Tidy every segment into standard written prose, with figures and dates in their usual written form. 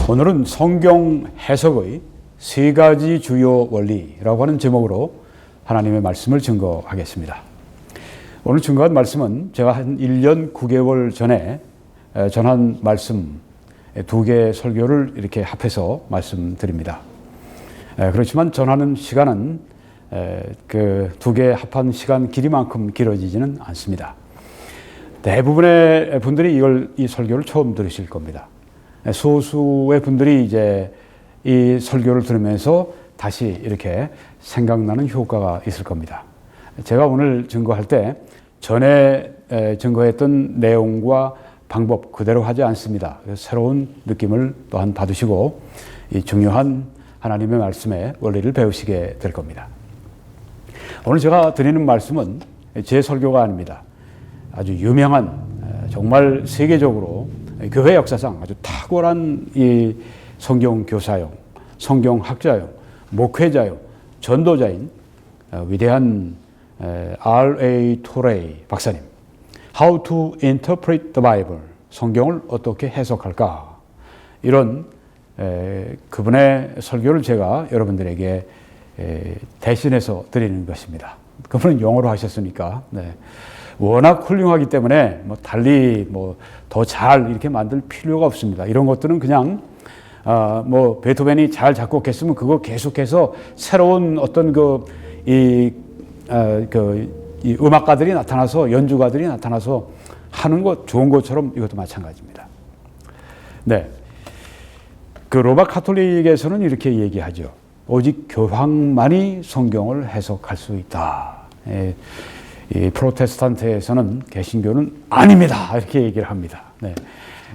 오늘은 성경 해석의 세 가지 주요 원리라고 하는 제목으로 하나님의 말씀을 증거하겠습니다. 오늘 증거한 말씀은 제가 한 1년 9개월 전에 전한 말씀 두 개의 설교를 이렇게 합해서 말씀드립니다. 그렇지만 전하는 시간은 그 두 개 합한 시간 길이만큼 길어지지는 않습니다. 대부분의 분들이 이 설교를 처음 들으실 겁니다. 소수의 분들이 이제 이 설교를 들으면서 다시 이렇게 생각나는 효과가 있을 겁니다. 제가 오늘 증거할 때 전에 증거했던 내용과 방법 그대로 하지 않습니다. 새로운 느낌을 또한 받으시고 이 중요한 하나님의 말씀의 원리를 배우시게 될 겁니다. 오늘 제가 드리는 말씀은 제 설교가 아닙니다. 아주 유명한 정말 세계적으로 교회 역사상 아주 탁월한 이 성경 교사요, 성경 학자요, 목회자요, 전도자인 위대한 R.A. 토레이 박사님, How to Interpret the Bible, 성경을 어떻게 해석할까? 이런 그분의 설교를 제가 여러분들에게 대신해서 드리는 것입니다. 그분은 영어로 하셨으니까 워낙 훌륭하기 때문에 달리 더 잘 이렇게 만들 필요가 없습니다. 이런 것들은 그냥 베토벤이 잘 작곡했으면 그거 계속해서 새로운 어떤 이 음악가들이 나타나서 연주가들이 나타나서 하는 것 좋은 것처럼 이것도 마찬가지입니다. 그 로마 카톨릭에서는 이렇게 얘기하죠. 오직 교황만이 성경을 해석할 수 있다. 이 프로테스탄트에서는 개신교는 아닙니다. 이렇게 얘기를 합니다.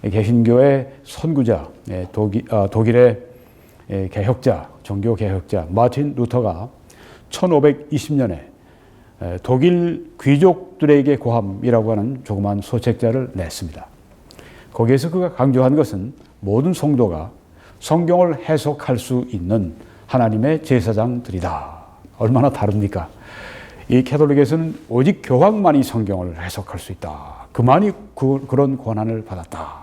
개신교의 선구자, 독일의 개혁자, 종교 개혁자 마틴 루터가 1520년에 독일 귀족들에게 고함이라고 하는 조그만 소책자를 냈습니다. 거기에서 그가 강조한 것은 모든 성도가 성경을 해석할 수 있는 하나님의 제사장들이다. 얼마나 다릅니까? 이 캐톨릭에서는 오직 교황만이 성경을 해석할 수 있다. 그만이 그런 권한을 받았다.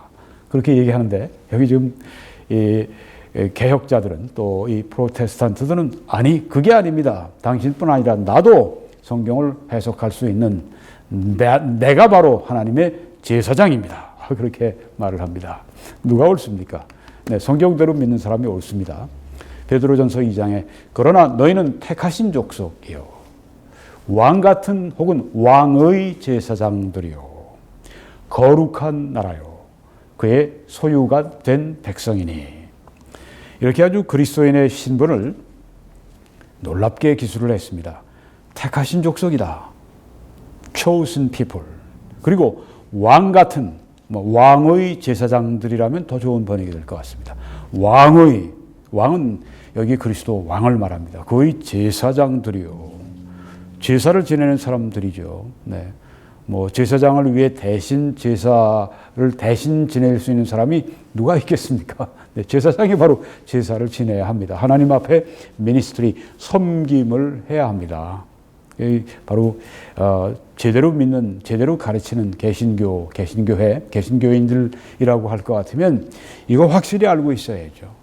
그렇게 얘기하는데 여기 지금 이 개혁자들은 또 이 프로테스탄트들은 아니 그게 아닙니다. 당신뿐 아니라 나도 성경을 해석할 수 있는 내가 바로 하나님의 제사장입니다. 그렇게 말을 합니다. 누가 옳습니까? 성경대로 믿는 사람이 옳습니다. 베드로전서 2장에 그러나 너희는 택하신 족속이요 왕 같은 혹은 왕의 제사장들이요 거룩한 나라요 그의 소유가 된 백성이니 이렇게 아주 그리스도인의 신분을 놀랍게 기술을 했습니다. 택하신 족속이다. chosen people. 그리고 왕 같은 왕의 제사장들이라면 더 좋은 번역이 될 것 같습니다. 왕은 여기 그리스도 왕을 말합니다. 그의 제사장들이요. 제사를 지내는 사람들이죠. 제사장을 위해 제사를 대신 지낼 수 있는 사람이 누가 있겠습니까? 제사장이 바로 제사를 지내야 합니다. 하나님 앞에 미니스트리, 섬김을 해야 합니다. 바로 제대로 믿는, 제대로 가르치는 개신교회, 개신교인들이라고 할 것 같으면 이거 확실히 알고 있어야죠.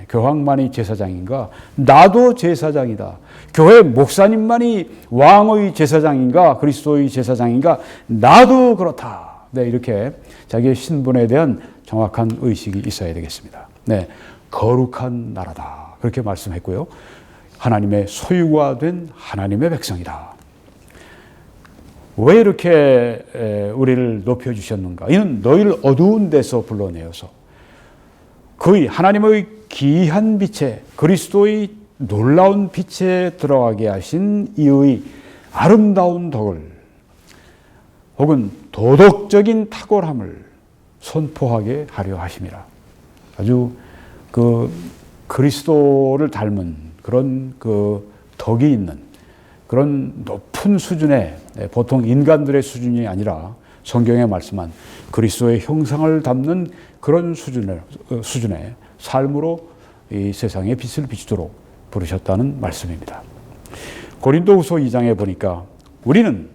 교황만이 제사장인가? 나도 제사장이다. 교회 목사님만이 왕의 제사장인가? 그리스도의 제사장인가? 나도 그렇다. 이렇게 자기의 신분에 대한 정확한 의식이 있어야 되겠습니다. 거룩한 나라다. 그렇게 말씀했고요. 하나님의 소유가 된 하나님의 백성이다. 왜 이렇게 우리를 높여주셨는가? 이는 너희를 어두운 데서 불러내어서 그의 하나님의 귀한 빛에 그리스도의 놀라운 빛에 들어가게 하신 이의 아름다운 덕을 혹은 도덕적인 탁월함을 선포하게 하려 하심이라. 아주 그리스도를 닮은 그런 덕이 있는 그런 높은 수준의 보통 인간들의 수준이 아니라 성경에 말씀한 그리스도의 형상을 담는 그런 수준의 삶으로 이 세상에 빛을 비추도록 부르셨다는 말씀입니다. 고린도후서 2장에 보니까 우리는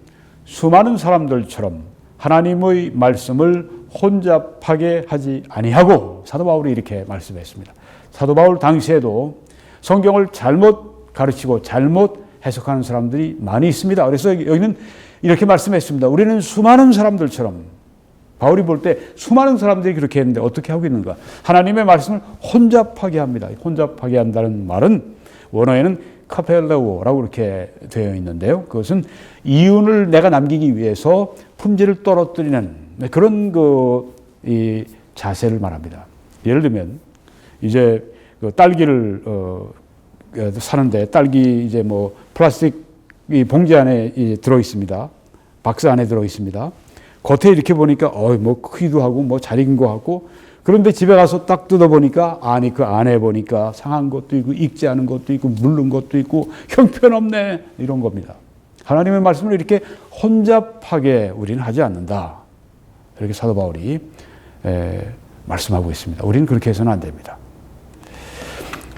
수많은 사람들처럼 하나님의 말씀을 혼잡하게 하지 아니하고, 사도 바울이 이렇게 말씀했습니다. 사도 바울 당시에도 성경을 잘못 가르치고 잘못 해석하는 사람들이 많이 있습니다. 그래서 여기는 이렇게 말씀했습니다. 우리는 수많은 사람들처럼, 바울이 볼 때 수많은 사람들이 그렇게 했는데 어떻게 하고 있는가? 하나님의 말씀을 혼잡하게 합니다. 혼잡하게 한다는 말은 원어에는 카펠레오라고 이렇게 되어 있는데요. 그것은 이윤을 내가 남기기 위해서 품질을 떨어뜨리는 그런 이 자세를 말합니다. 예를 들면 이제 그 딸기를 사는데 딸기 이제 뭐 플라스틱 이 봉지 안에 들어 있습니다. 박스 안에 들어 있습니다. 겉에 이렇게 보니까 뭐 크기도 하고 뭐 잘 익은 거 같고, 그런데 집에 가서 딱 뜯어 보니까 그 안에 보니까 상한 것도 있고 익지 않은 것도 있고 물른 것도 있고 형편없네, 이런 겁니다. 하나님의 말씀을 이렇게 혼잡하게 우리는 하지 않는다. 이렇게 사도 바울이 말씀하고 있습니다. 우리는 그렇게 해서는 안 됩니다.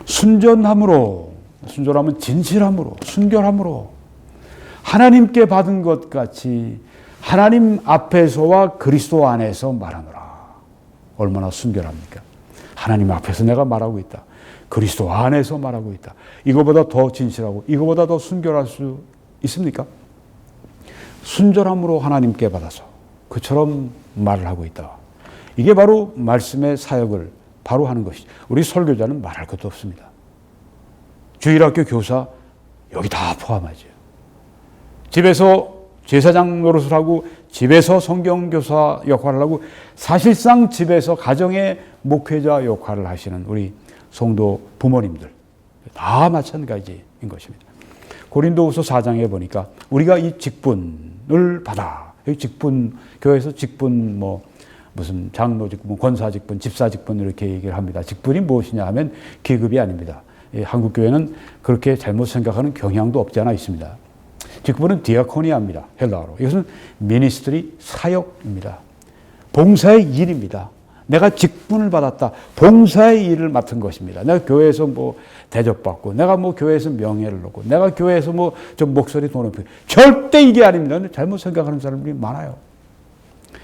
순전함으로, 순전함은 진실함으로, 순결함으로 하나님께 받은 것 같이 하나님 앞에서와 그리스도 안에서 말하노라. 얼마나 순결합니까? 하나님 앞에서 내가 말하고 있다. 그리스도 안에서 말하고 있다. 이거보다 더 진실하고 이거보다 더 순결할 수 있습니까? 순전함으로 하나님께 받아서 그처럼 말을 하고 있다. 이게 바로 말씀의 사역을 바로 하는 것이죠. 우리 설교자는 말할 것도 없습니다. 주일학교 교사 여기 다 포함하죠. 집에서 제사장 노릇을 하고 집에서 성경교사 역할을 하고 사실상 집에서 가정의 목회자 역할을 하시는 우리 성도 부모님들 다 마찬가지인 것입니다. 고린도후서 4장에 보니까 우리가 이 직분을 받아, 여기 직분, 교회에서 직분 무슨 장로 직분, 권사 직분, 집사 직분 이렇게 얘기를 합니다. 직분이 무엇이냐 하면 계급이 아닙니다. 한국 교회는 그렇게 잘못 생각하는 경향도 없지 않아 있습니다. 직분은 디아코니아입니다. 헬라어로. 이것은 미니스트리, 사역입니다. 봉사의 일입니다. 내가 직분을 받았다. 봉사의 일을 맡은 것입니다. 내가 교회에서 대접받고, 내가 교회에서 명예를 얻고, 내가 교회에서 좀 목소리 돈 높이고. 절대 이게 아닙니다. 잘못 생각하는 사람들이 많아요.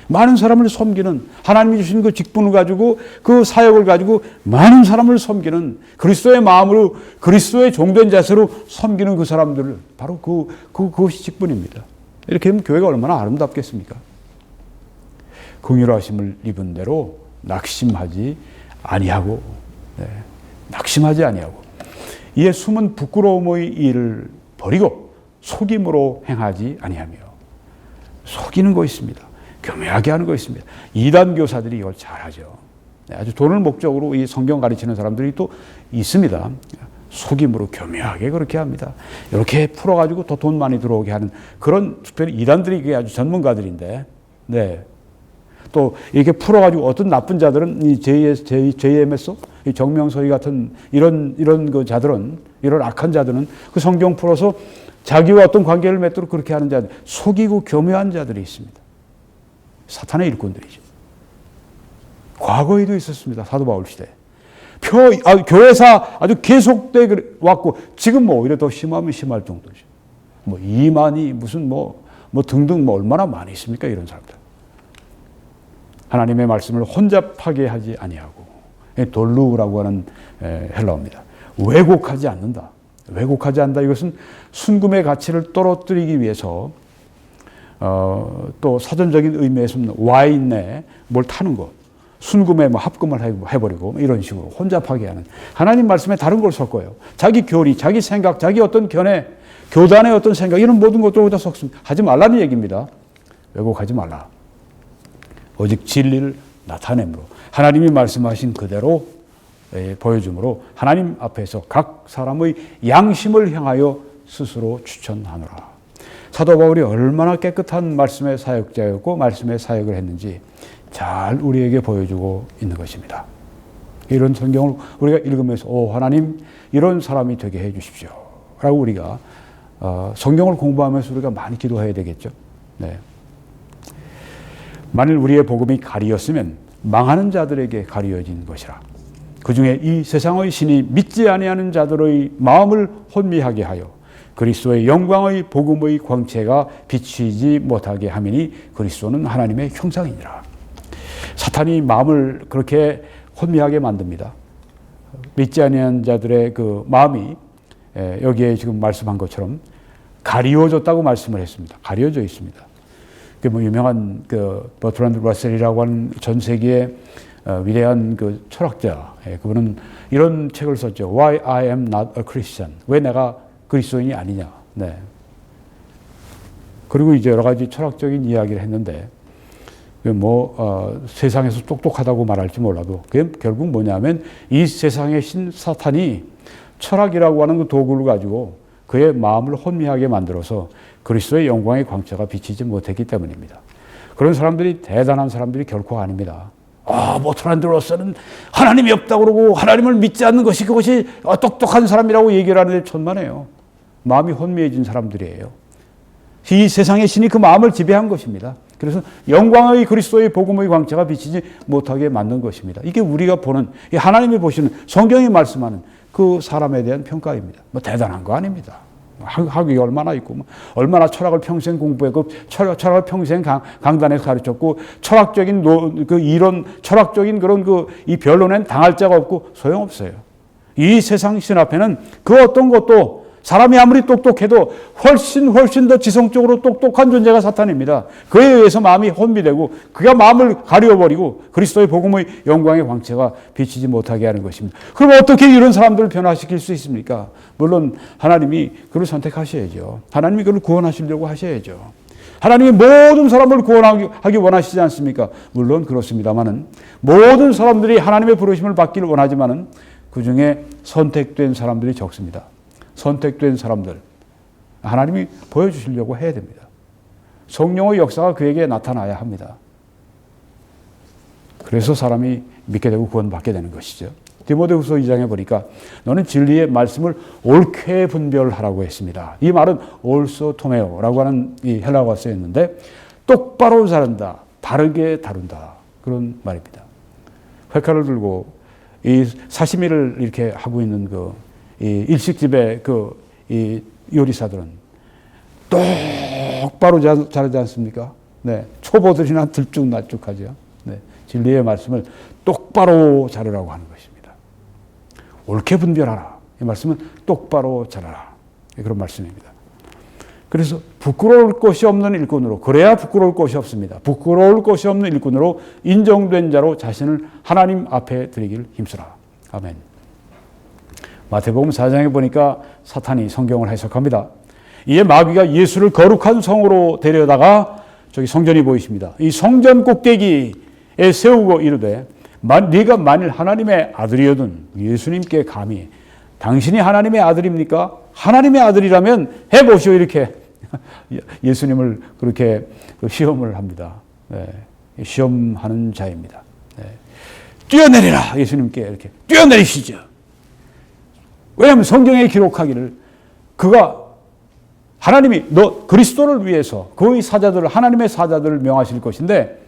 많은 사람을 섬기는, 하나님이 주신 그 직분을 가지고 그 사역을 가지고 많은 사람을 섬기는, 그리스도의 마음으로 그리스도의 종된 자세로 섬기는 그 사람들을 바로 그것이 직분입니다. 이렇게 하면 교회가 얼마나 아름답겠습니까? 긍휼하심을 입은 대로 낙심하지 아니하고, 낙심하지 아니하고, 이에 숨은 부끄러움의 일을 버리고 속임으로 행하지 아니하며. 속이는 거 있습니다. 교묘하게 하는 거 있습니다. 이단 교사들이 이걸 잘하죠. 아주 돈을 목적으로 이 성경 가르치는 사람들이 또 있습니다. 속임으로 교묘하게 그렇게 합니다. 이렇게 풀어가지고 더 돈 많이 들어오게 하는 그런, 특별히 이단들이 이게 아주 전문가들인데, 또 이렇게 풀어가지고 어떤 나쁜 자들은 이 JMS, 이 정명서희 같은 이런 그 자들은, 이런 악한 자들은 그 성경 풀어서 자기와 어떤 관계를 맺도록 그렇게 하는 자들, 속이고 교묘한 자들이 있습니다. 사탄의 일꾼들이죠. 과거에도 있었습니다. 사도 바울 시대. 교회사 아주 계속돼 왔고, 지금 오히려 더 심하면 심할 정도죠. 이만희 무슨 등등 얼마나 많이 있습니까? 이런 사람들. 하나님의 말씀을 혼잡하게 하지 아니하고, 돌루라고 하는 헬라어입니다. 왜곡하지 않는다. 왜곡하지 않는다. 이것은 순금의 가치를 떨어뜨리기 위해서 또 사전적인 의미에서는 와인에 뭘 타는 거, 순금에 합금을 해버리고 이런 식으로 혼잡하게 하는, 하나님 말씀에 다른 걸 섞어요. 자기 교리, 자기 생각, 자기 어떤 견해, 교단의 어떤 생각, 이런 모든 것들을 다 섞습니다. 하지 말라는 얘기입니다. 왜곡하지 말라. 오직 진리를 나타내므로, 하나님이 말씀하신 그대로 보여줌으로 하나님 앞에서 각 사람의 양심을 향하여 스스로 추천하노라. 사도 바울이 얼마나 깨끗한 말씀의 사역자였고 말씀의 사역을 했는지 잘 우리에게 보여주고 있는 것입니다. 이런 성경을 우리가 읽으면서 하나님 이런 사람이 되게 해 주십시오 라고 우리가 성경을 공부하면서 우리가 많이 기도해야 되겠죠. 만일 우리의 복음이 가리였으면 망하는 자들에게 가리어진 것이라. 그 중에 이 세상의 신이 믿지 아니하는 자들의 마음을 혼미하게 하여 그리스도의 영광의 복음의 광채가 비치지 못하게 하미니 그리스도는 하나님의 형상이니라. 사탄이 마음을 그렇게 혼미하게 만듭니다. 믿지 아니하는 자들의 그 마음이 여기에 지금 말씀한 것처럼 가리워졌다고 말씀을 했습니다. 가려져 있습니다. 그 뭐 유명한 그 버트란드 러셀이라고 하는 전 세계의 위대한 그 철학자, 그분은 이런 책을 썼죠. Why I am not a Christian. 왜 내가 그리스도인이 아니냐. 네. 그리고 이제 여러 가지 철학적인 이야기를 했는데, 세상에서 똑똑하다고 말할지 몰라도, 그게 결국 뭐냐면, 이 세상의 신 사탄이 철학이라고 하는 그 도구를 가지고 그의 마음을 혼미하게 만들어서 그리스도의 영광의 광채가 비치지 못했기 때문입니다. 그런 사람들이 대단한 사람들이 결코 아닙니다. 버트란드 러셀은 하나님이 없다고 그러고 하나님을 믿지 않는 것이 그것이 똑똑한 사람이라고 얘기를 하는데 천만에요. 마음이 혼미해진 사람들이에요. 이 세상의 신이 그 마음을 지배한 것입니다. 그래서 영광의 그리스도의 복음의 광채가 비치지 못하게 만든 것입니다. 이게 우리가 보는, 하나님이 보시는, 성경이 말씀하는 그 사람에 대한 평가입니다. 대단한 거 아닙니다. 학위가 얼마나 있고, 얼마나 철학을 평생 공부했고, 철학을 평생 강단에서 가르쳤고, 철학적인 그 이론, 철학적인 그런 이 변론엔 당할 자가 없고 소용없어요. 이 세상 신 앞에는 그 어떤 것도 사람이 아무리 똑똑해도 훨씬 더 지성적으로 똑똑한 존재가 사탄입니다. 그에 의해서 마음이 혼미되고 그가 마음을 가려버리고 그리스도의 복음의 영광의 광채가 비치지 못하게 하는 것입니다. 그럼 어떻게 이런 사람들을 변화시킬 수 있습니까? 물론 하나님이 그를 선택하셔야죠. 하나님이 그를 구원하시려고 하셔야죠. 하나님이 모든 사람을 구원하기 원하시지 않습니까? 물론 그렇습니다만은 모든 사람들이 하나님의 부르심을 받기를 원하지만은 그 중에 선택된 사람들이 적습니다. 선택된 사람들, 하나님이 보여주시려고 해야 됩니다. 성령의 역사가 그에게 나타나야 합니다. 그래서 사람이 믿게 되고 구원받게 되는 것이죠. 디모데후서 2장에 보니까 너는 진리의 말씀을 옳게 분별하라고 했습니다. 이 말은 옳소 토메오라고 하는 이 헬라어가 쓰였는데 똑바로 자른다, 바르게 다룬다, 그런 말입니다. 회칼을 들고 이 사시미를 이렇게 하고 있는 이 일식집의 이 요리사들은 똑바로 자르지 않습니까? 네. 초보들이나 들쭉날쭉하죠. 네. 진리의 말씀을 똑바로 자르라고 하는 것입니다. 옳게 분별하라. 이 말씀은 똑바로 자르라. 그런 말씀입니다. 그래서 부끄러울 것이 없는 일꾼으로, 그래야 부끄러울 것이 없습니다. 부끄러울 것이 없는 일꾼으로 인정된 자로 자신을 하나님 앞에 드리길 힘쓰라. 아멘. 마태복음 4장에 보니까 사탄이 성경을 해석합니다. 이에 마귀가 예수를 거룩한 성으로 데려다가 저기 성전이 보이십니다. 이 성전 꼭대기에 세우고 이르되 네가 만일 하나님의 아들이거든 예수님께 감히 당신이 하나님의 아들입니까? 하나님의 아들이라면 해보시오 이렇게 예수님을 그렇게 시험을 합니다. 네. 시험하는 자입니다. 네. 뛰어내리라 예수님께 이렇게 뛰어내리시죠. 왜냐하면 성경에 기록하기를 하나님이 너 그리스도를 위해서 그의 사자들을 하나님의 사자들을 명하실 것인데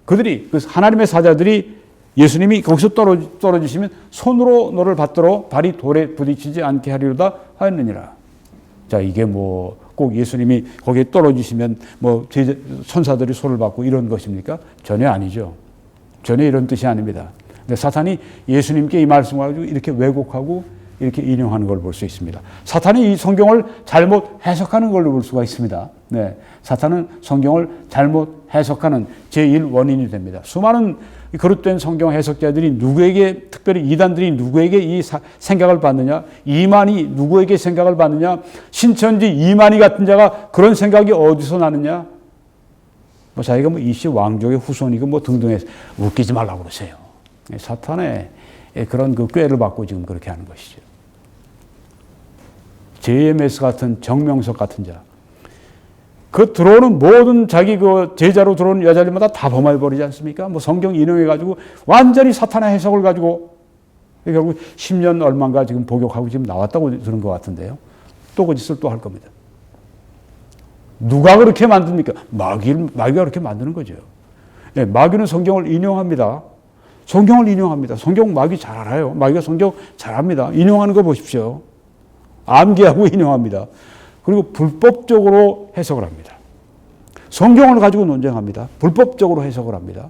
그들이 하나님의 사자들이 예수님이 거기서 떨어지시면 손으로 너를 받들어 발이 돌에 부딪히지 않게 하리로다 하였느니라. 자, 이게 꼭 예수님이 거기에 떨어지시면 천사들이 손을 받고 이런 것입니까? 전혀 아니죠. 전혀 이런 뜻이 아닙니다. 근데 사탄이 예수님께 이 말씀을 가지고 이렇게 왜곡하고 이렇게 인용하는 걸 볼 수 있습니다. 사탄이 이 성경을 잘못 해석하는 걸로 볼 수가 있습니다. 네, 사탄은 성경을 잘못 해석하는 제1원인이 됩니다. 수많은 그릇된 성경 해석자들이 누구에게, 특별히 이단들이 누구에게 이 생각을 받느냐, 이만희 누구에게 생각을 받느냐, 신천지 이만희 같은 자가 그런 생각이 어디서 나느냐, 자기가 이씨 왕족의 후손이고 등등해서 웃기지 말라고 그러세요. 사탄의 그런 꾀를 받고 지금 그렇게 하는 것이죠. JMS 같은 정명석 같은 자, 들어오는 모든 자기 제자로 들어오는 여자들마다 다 범해버리지 않습니까? 성경 인용해가지고 완전히 사탄의 해석을 가지고 결국 10년 얼마인가 지금 복역하고 지금 나왔다고 들은 것 같은데요. 또 그 짓을 또 할 겁니다. 누가 그렇게 만듭니까? 마귀가 그렇게 만드는 거죠. 네, 마귀는 성경을 인용합니다. 성경을 인용합니다. 성경 마귀 잘 알아요. 마귀가 성경 잘 압니다. 인용하는 거 보십시오. 암기하고 인용합니다. 그리고 불법적으로 해석을 합니다. 성경을 가지고 논쟁합니다. 불법적으로 해석을 합니다.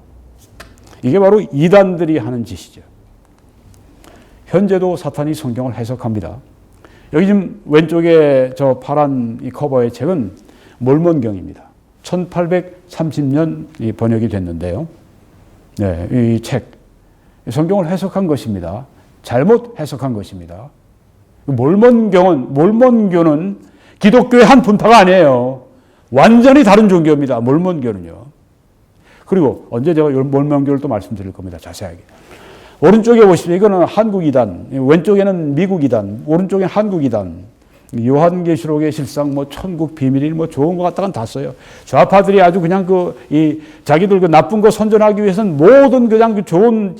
이게 바로 이단들이 하는 짓이죠. 현재도 사탄이 성경을 해석합니다. 여기 지금 왼쪽에 저 파란 이 커버의 책은 몰몬경입니다. 1830년 번역이 됐는데요. 네, 이 책. 성경을 해석한 것입니다. 잘못 해석한 것입니다. 몰몬교는 기독교의 한 분파가 아니에요. 완전히 다른 종교입니다. 몰몬교는요. 그리고 언제 제가 몰몬교를 또 말씀드릴 겁니다. 자세하게. 오른쪽에 보시면 이거는 한국 이단, 왼쪽에는 미국 이단, 오른쪽에는 한국 이단. 요한계시록의 실상, 천국 비밀일, 좋은 것 같다간 다 써요. 좌파들이 아주 그냥 자기들 나쁜 거 선전하기 위해서는 모든 그냥 좋은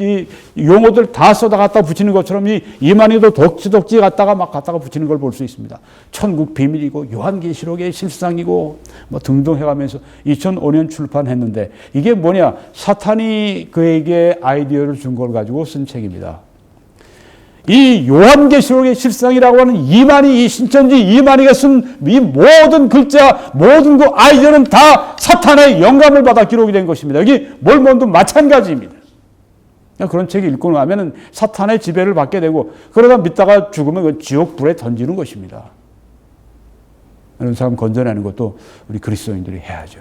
용어들 다 써다 갖다 붙이는 것처럼 이만희도 덕지덕지 갖다가 붙이는 걸 볼 수 있습니다. 천국 비밀이고, 요한계시록의 실상이고, 등등 해가면서 2005년 출판했는데, 이게 뭐냐? 사탄이 그에게 아이디어를 준 걸 가지고 쓴 책입니다. 이 요한계시록의 실상이라고 하는 이 신천지 이만희가 쓴 이 모든 글자, 모든 그 아이디어는 다 사탄의 영감을 받아 기록이 된 것입니다. 여기 몰몬도 마찬가지입니다. 그런 책을 읽고 나면은 사탄의 지배를 받게 되고, 그러다 믿다가 죽으면 그 지옥 불에 던지는 것입니다. 이런 사람 건져내는 것도 우리 그리스도인들이 해야죠.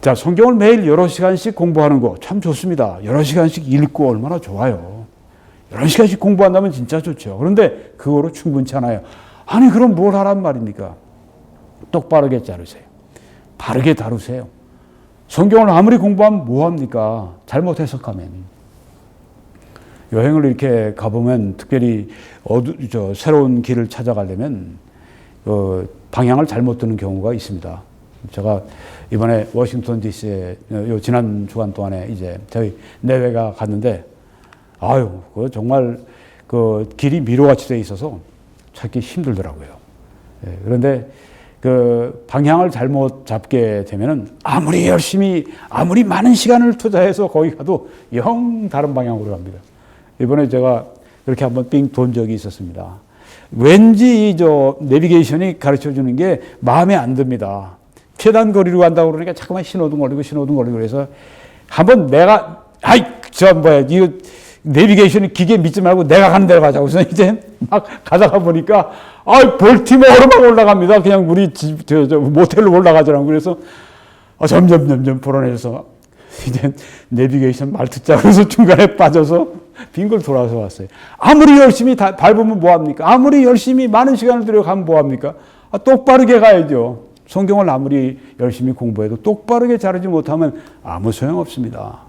자, 성경을 매일 여러 시간씩 공부하는 거 참 좋습니다. 여러 시간씩 읽고 얼마나 좋아요. 여러 시간씩 공부한다면 진짜 좋죠. 그런데 그거로 충분치 않아요. 아니, 그럼 뭘 하란 말입니까? 똑바르게 자르세요. 바르게 다루세요. 성경을 아무리 공부하면 뭐합니까? 잘못 해석하면. 여행을 이렇게 가보면 특별히 새로운 길을 찾아가려면 방향을 잘못 듣는 경우가 있습니다. 제가 이번에 워싱턴 DC에 지난 주간 동안에 이제 저희 내외가 갔는데, 그 정말 그 길이 미로같이 돼 있어서 찾기 힘들더라고요. 그런데 그 방향을 잘못 잡게 되면은 아무리 열심히, 아무리 많은 시간을 투자해서 거기 가도 영 다른 방향으로 갑니다. 이번에 제가 그렇게 한번 삥 돈 적이 있었습니다. 왠지 내비게이션이 가르쳐 주는 게 마음에 안 듭니다. 최단 거리로 간다고 그러니까 자꾸만 신호등 걸리고 그래서 한번 내가, 이거 내비게이션 기계 믿지 말고 내가 가는 데로 가자고. 그래서 이제 막 가다가 보니까, 볼티모어로 막 올라갑니다. 그냥 우리 모텔로 올라가더라고요. 그래서 점점 불안해져서 이제 내비게이션 말 듣자. 그래서 중간에 빠져서 빙글 돌아서 왔어요. 아무리 열심히 밟으면 뭐합니까? 아무리 열심히 많은 시간을 들여가면 뭐합니까? 똑바르게 가야죠. 성경을 아무리 열심히 공부해도 똑바르게 자르지 못하면 아무 소용없습니다.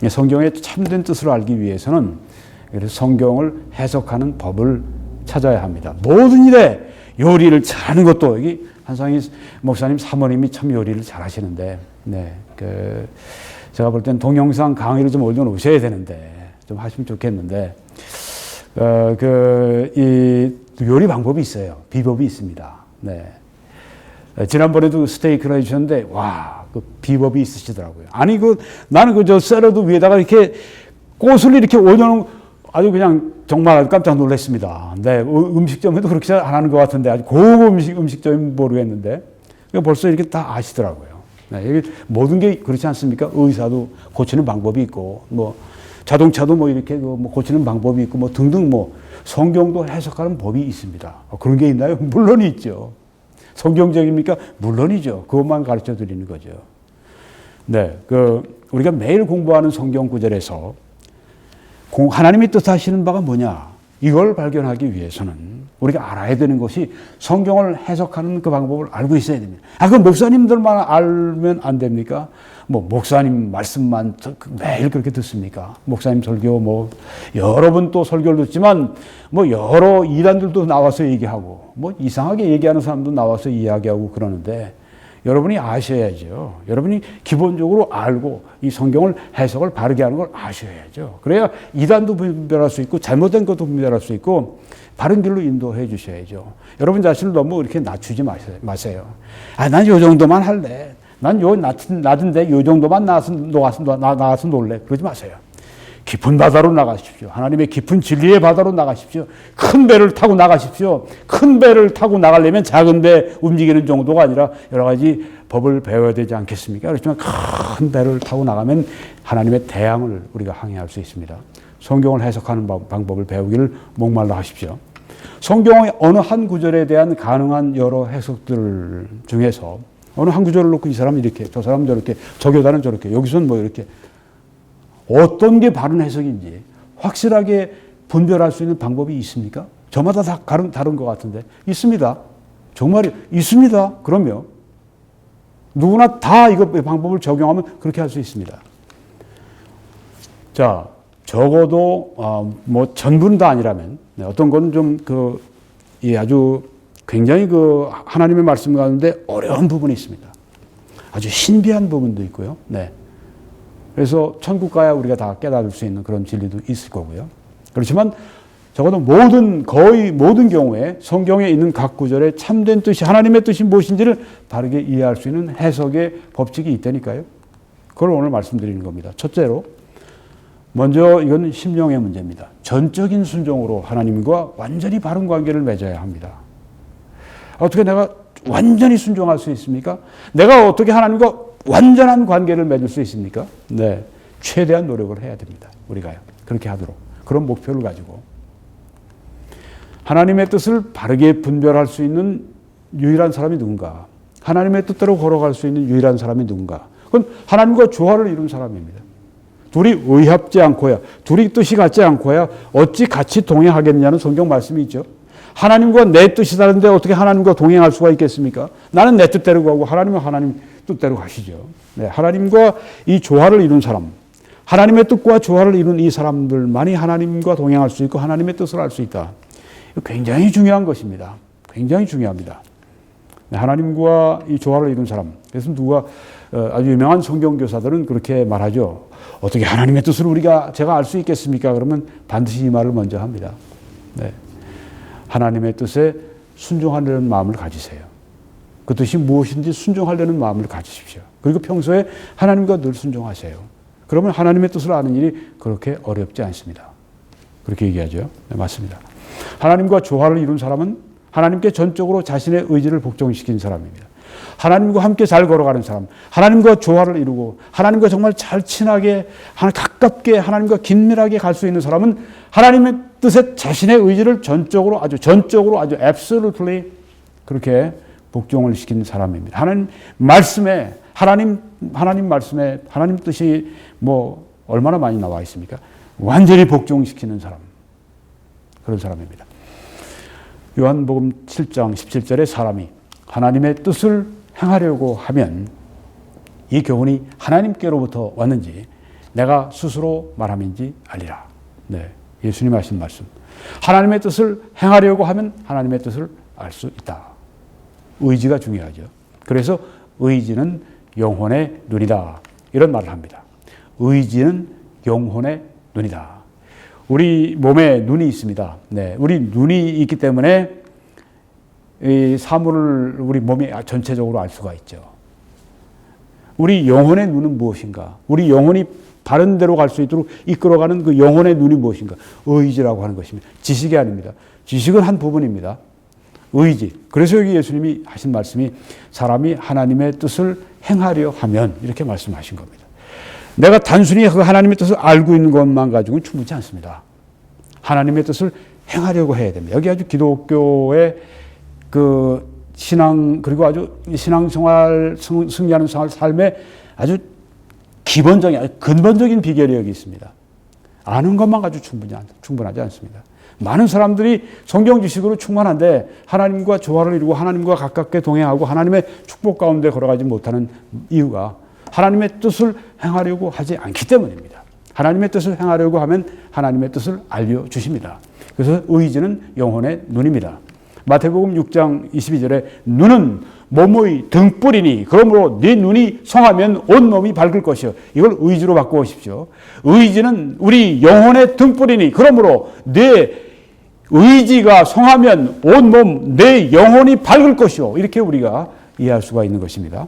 성경의 참된 뜻을 알기 위해서는 성경을 해석하는 법을 찾아야 합니다. 모든 일에 요리를 잘하는 것도, 여기 한상희 목사님 사모님이 참 요리를 잘하시는데, 제가 볼 땐 동영상 강의를 좀 올려놓으셔야 되는데, 좀 하시면 좋겠는데, 이 요리 방법이 있어요. 비법이 있습니다. 지난번에도 스테이크를 해주셨는데, 그 비법이 있으시더라고요. 아니, 나는 샐러드 위에다가 이렇게 꽃을 이렇게 올려놓은, 아주 그냥 정말 깜짝 놀랐습니다. 음식점에도 그렇게 안 하는 것 같은데, 아주 고급 음식점이 모르겠는데, 벌써 이렇게 다 아시더라고요. 모든 게 그렇지 않습니까? 의사도 고치는 방법이 있고, 자동차도 이렇게 고치는 방법이 있고, 등등 성경도 해석하는 법이 있습니다. 그런 게 있나요? 물론 있죠. 성경적입니까? 물론이죠. 그것만 가르쳐 드리는 거죠. 우리가 매일 공부하는 성경 구절에서 하나님이 뜻하시는 바가 뭐냐? 이걸 발견하기 위해서는 우리가 알아야 되는 것이 성경을 해석하는 그 방법을 알고 있어야 됩니다. 그럼 목사님들만 알면 안 됩니까? 목사님 말씀만 매일 그렇게 듣습니까? 목사님 설교, 여러 분 또 설교를 듣지만, 여러 이단들도 나와서 얘기하고, 이상하게 얘기하는 사람도 나와서 이야기하고 그러는데, 여러분이 아셔야죠. 여러분이 기본적으로 알고 이 성경을 해석을 바르게 하는 걸 아셔야죠. 그래야 이단도 분별할 수 있고 잘못된 것도 분별할 수 있고 바른 길로 인도해 주셔야죠. 여러분 자신을 너무 이렇게 낮추지 마세요. 난 요 정도만 할래. 난 요 낮은데 요 정도만 나와서 놀래. 그러지 마세요. 깊은 바다로 나가십시오. 하나님의 깊은 진리의 바다로 나가십시오. 큰 배를 타고 나가십시오. 큰 배를 타고 나가려면 작은 배 움직이는 정도가 아니라 여러 가지 법을 배워야 되지 않겠습니까? 그렇지만 큰 배를 타고 나가면 하나님의 대항을 우리가 항해할 수 있습니다. 성경을 해석하는 방법을 배우기를 목말라 하십시오. 성경의 어느 한 구절에 대한 가능한 여러 해석들 중에서 어느 한 구절을 놓고 이 사람은 이렇게, 저 사람은 저렇게, 저 교단은 저렇게, 여기서는 뭐 이렇게 어떤 게 바른 해석인지 확실하게 분별할 수 있는 방법이 있습니까? 저마다 다 다른 것 같은데 있습니다. 정말 있습니다. 그러면 누구나 다 이거 방법을 적용하면 그렇게 할 수 있습니다. 자, 적어도 뭐 전부는 다 아니라면 어떤 건 좀 아주 굉장히 하나님의 말씀 가운데 어려운 부분이 있습니다. 아주 신비한 부분도 있고요. 네. 그래서 천국 가야 우리가 다 깨달을 수 있는 그런 진리도 있을 거고요. 그렇지만 적어도 거의 모든 경우에 성경에 있는 각 구절의 참된 뜻이 하나님의 뜻이 무엇인지를 바르게 이해할 수 있는 해석의 법칙이 있다니까요. 그걸 오늘 말씀드리는 겁니다. 첫째로 먼저 이건 심령의 문제입니다. 전적인 순종으로 하나님과 완전히 바른 관계를 맺어야 합니다. 어떻게 내가 완전히 순종할 수 있습니까? 내가 어떻게 하나님과 완전한 관계를 맺을 수 있습니까? 네, 최대한 노력을 해야 됩니다. 우리가요. 그렇게 하도록. 그런 목표를 가지고. 하나님의 뜻을 바르게 분별할 수 있는 유일한 사람이 누군가? 하나님의 뜻대로 걸어갈 수 있는 유일한 사람이 누군가? 그건 하나님과 조화를 이룬 사람입니다. 둘이 의합지 않고야, 둘이 뜻이 같지 않고야 어찌 같이 동행하겠느냐는 성경 말씀이 있죠. 하나님과 내 뜻이 다른데 어떻게 하나님과 동행할 수가 있겠습니까? 나는 내 뜻대로 가고 하나님은 하나님 뜻대로 가시죠. 네, 하나님과 이 조화를 이룬 사람, 하나님의 뜻과 조화를 이룬 이 사람들만이 하나님과 동행할 수 있고 하나님의 뜻을 알 수 있다. 이거 굉장히 중요한 것입니다. 굉장히 중요합니다. 네, 하나님과 이 조화를 이룬 사람. 그래서 아주 유명한 성경교사들은 그렇게 말하죠. 어떻게 하나님의 뜻을 제가 알 수 있겠습니까? 그러면 반드시 이 말을 먼저 합니다. 네. 하나님의 뜻에 순종하려는 마음을 가지세요. 그 뜻이 무엇인지 순종하려는 마음을 가지십시오. 그리고 평소에 하나님과 늘 순종하세요. 그러면 하나님의 뜻을 아는 일이 그렇게 어렵지 않습니다. 그렇게 얘기하죠. 네, 맞습니다. 하나님과 조화를 이룬 사람은 하나님께 전적으로 자신의 의지를 복종시킨 사람입니다. 하나님과 함께 잘 걸어가는 사람, 하나님과 조화를 이루고 하나님과 정말 잘 친하게 가깝게 하나님과 긴밀하게 갈 수 있는 사람은 하나님의 뜻에 자신의 의지를 전적으로 아주 absolutely 그렇게 복종을 시킨 사람입니다. 하나님 말씀에 하나님 뜻이 뭐 얼마나 많이 나와 있습니까? 완전히 복종시키는 사람, 그런 사람입니다. 요한복음 7장 17절에 사람이 하나님의 뜻을 행하려고 하면 이 교훈이 하나님께로부터 왔는지 내가 스스로 말함인지 알리라. 네, 예수님 하신 말씀. 하나님의 뜻을 행하려고 하면 하나님의 뜻을 알 수 있다. 의지가 중요하죠. 그래서 의지는 영혼의 눈이다. 이런 말을 합니다. 의지는 영혼의 눈이다. 우리 몸에 눈이 있습니다. 네, 우리 눈이 있기 때문에 이 사물을 우리 몸이 전체적으로 알 수가 있죠. 우리 영혼의 눈은 무엇인가? 우리 영혼이 바른 대로 갈 수 있도록 이끌어가는 그 영혼의 눈이 무엇인가? 의지라고 하는 것입니다. 지식이 아닙니다. 지식은 한 부분입니다. 의지. 그래서 여기 예수님이 하신 말씀이 사람이 하나님의 뜻을 행하려 하면 이렇게 말씀하신 겁니다. 내가 단순히 그 하나님의 뜻을 알고 있는 것만 가지고는 충분치 않습니다. 하나님의 뜻을 행하려고 해야 됩니다. 여기 아주 기독교의 그 신앙 그리고 아주 신앙생활 승리하는 삶의 아주 기본적인 아주 근본적인 비결이 여기 있습니다. 아는 것만 가지고 충분하지 않습니다. 많은 사람들이 성경 지식으로 충만한데 하나님과 조화를 이루고 하나님과 가깝게 동행하고 하나님의 축복 가운데 걸어가지 못하는 이유가 하나님의 뜻을 행하려고 하지 않기 때문입니다. 하나님의 뜻을 행하려고 하면 하나님의 뜻을 알려주십니다. 그래서 의지는 영혼의 눈입니다. 마태복음 6장 22절에 눈은 몸의 등불이니 그러므로 네 눈이 성하면 온 몸이 밝을 것이요. 이걸 의지로 바꾸십시오. 의지는 우리 영혼의 등불이니 그러므로 내 의지가 성하면 온 몸, 내 영혼이 밝을 것이요. 이렇게 우리가 이해할 수가 있는 것입니다.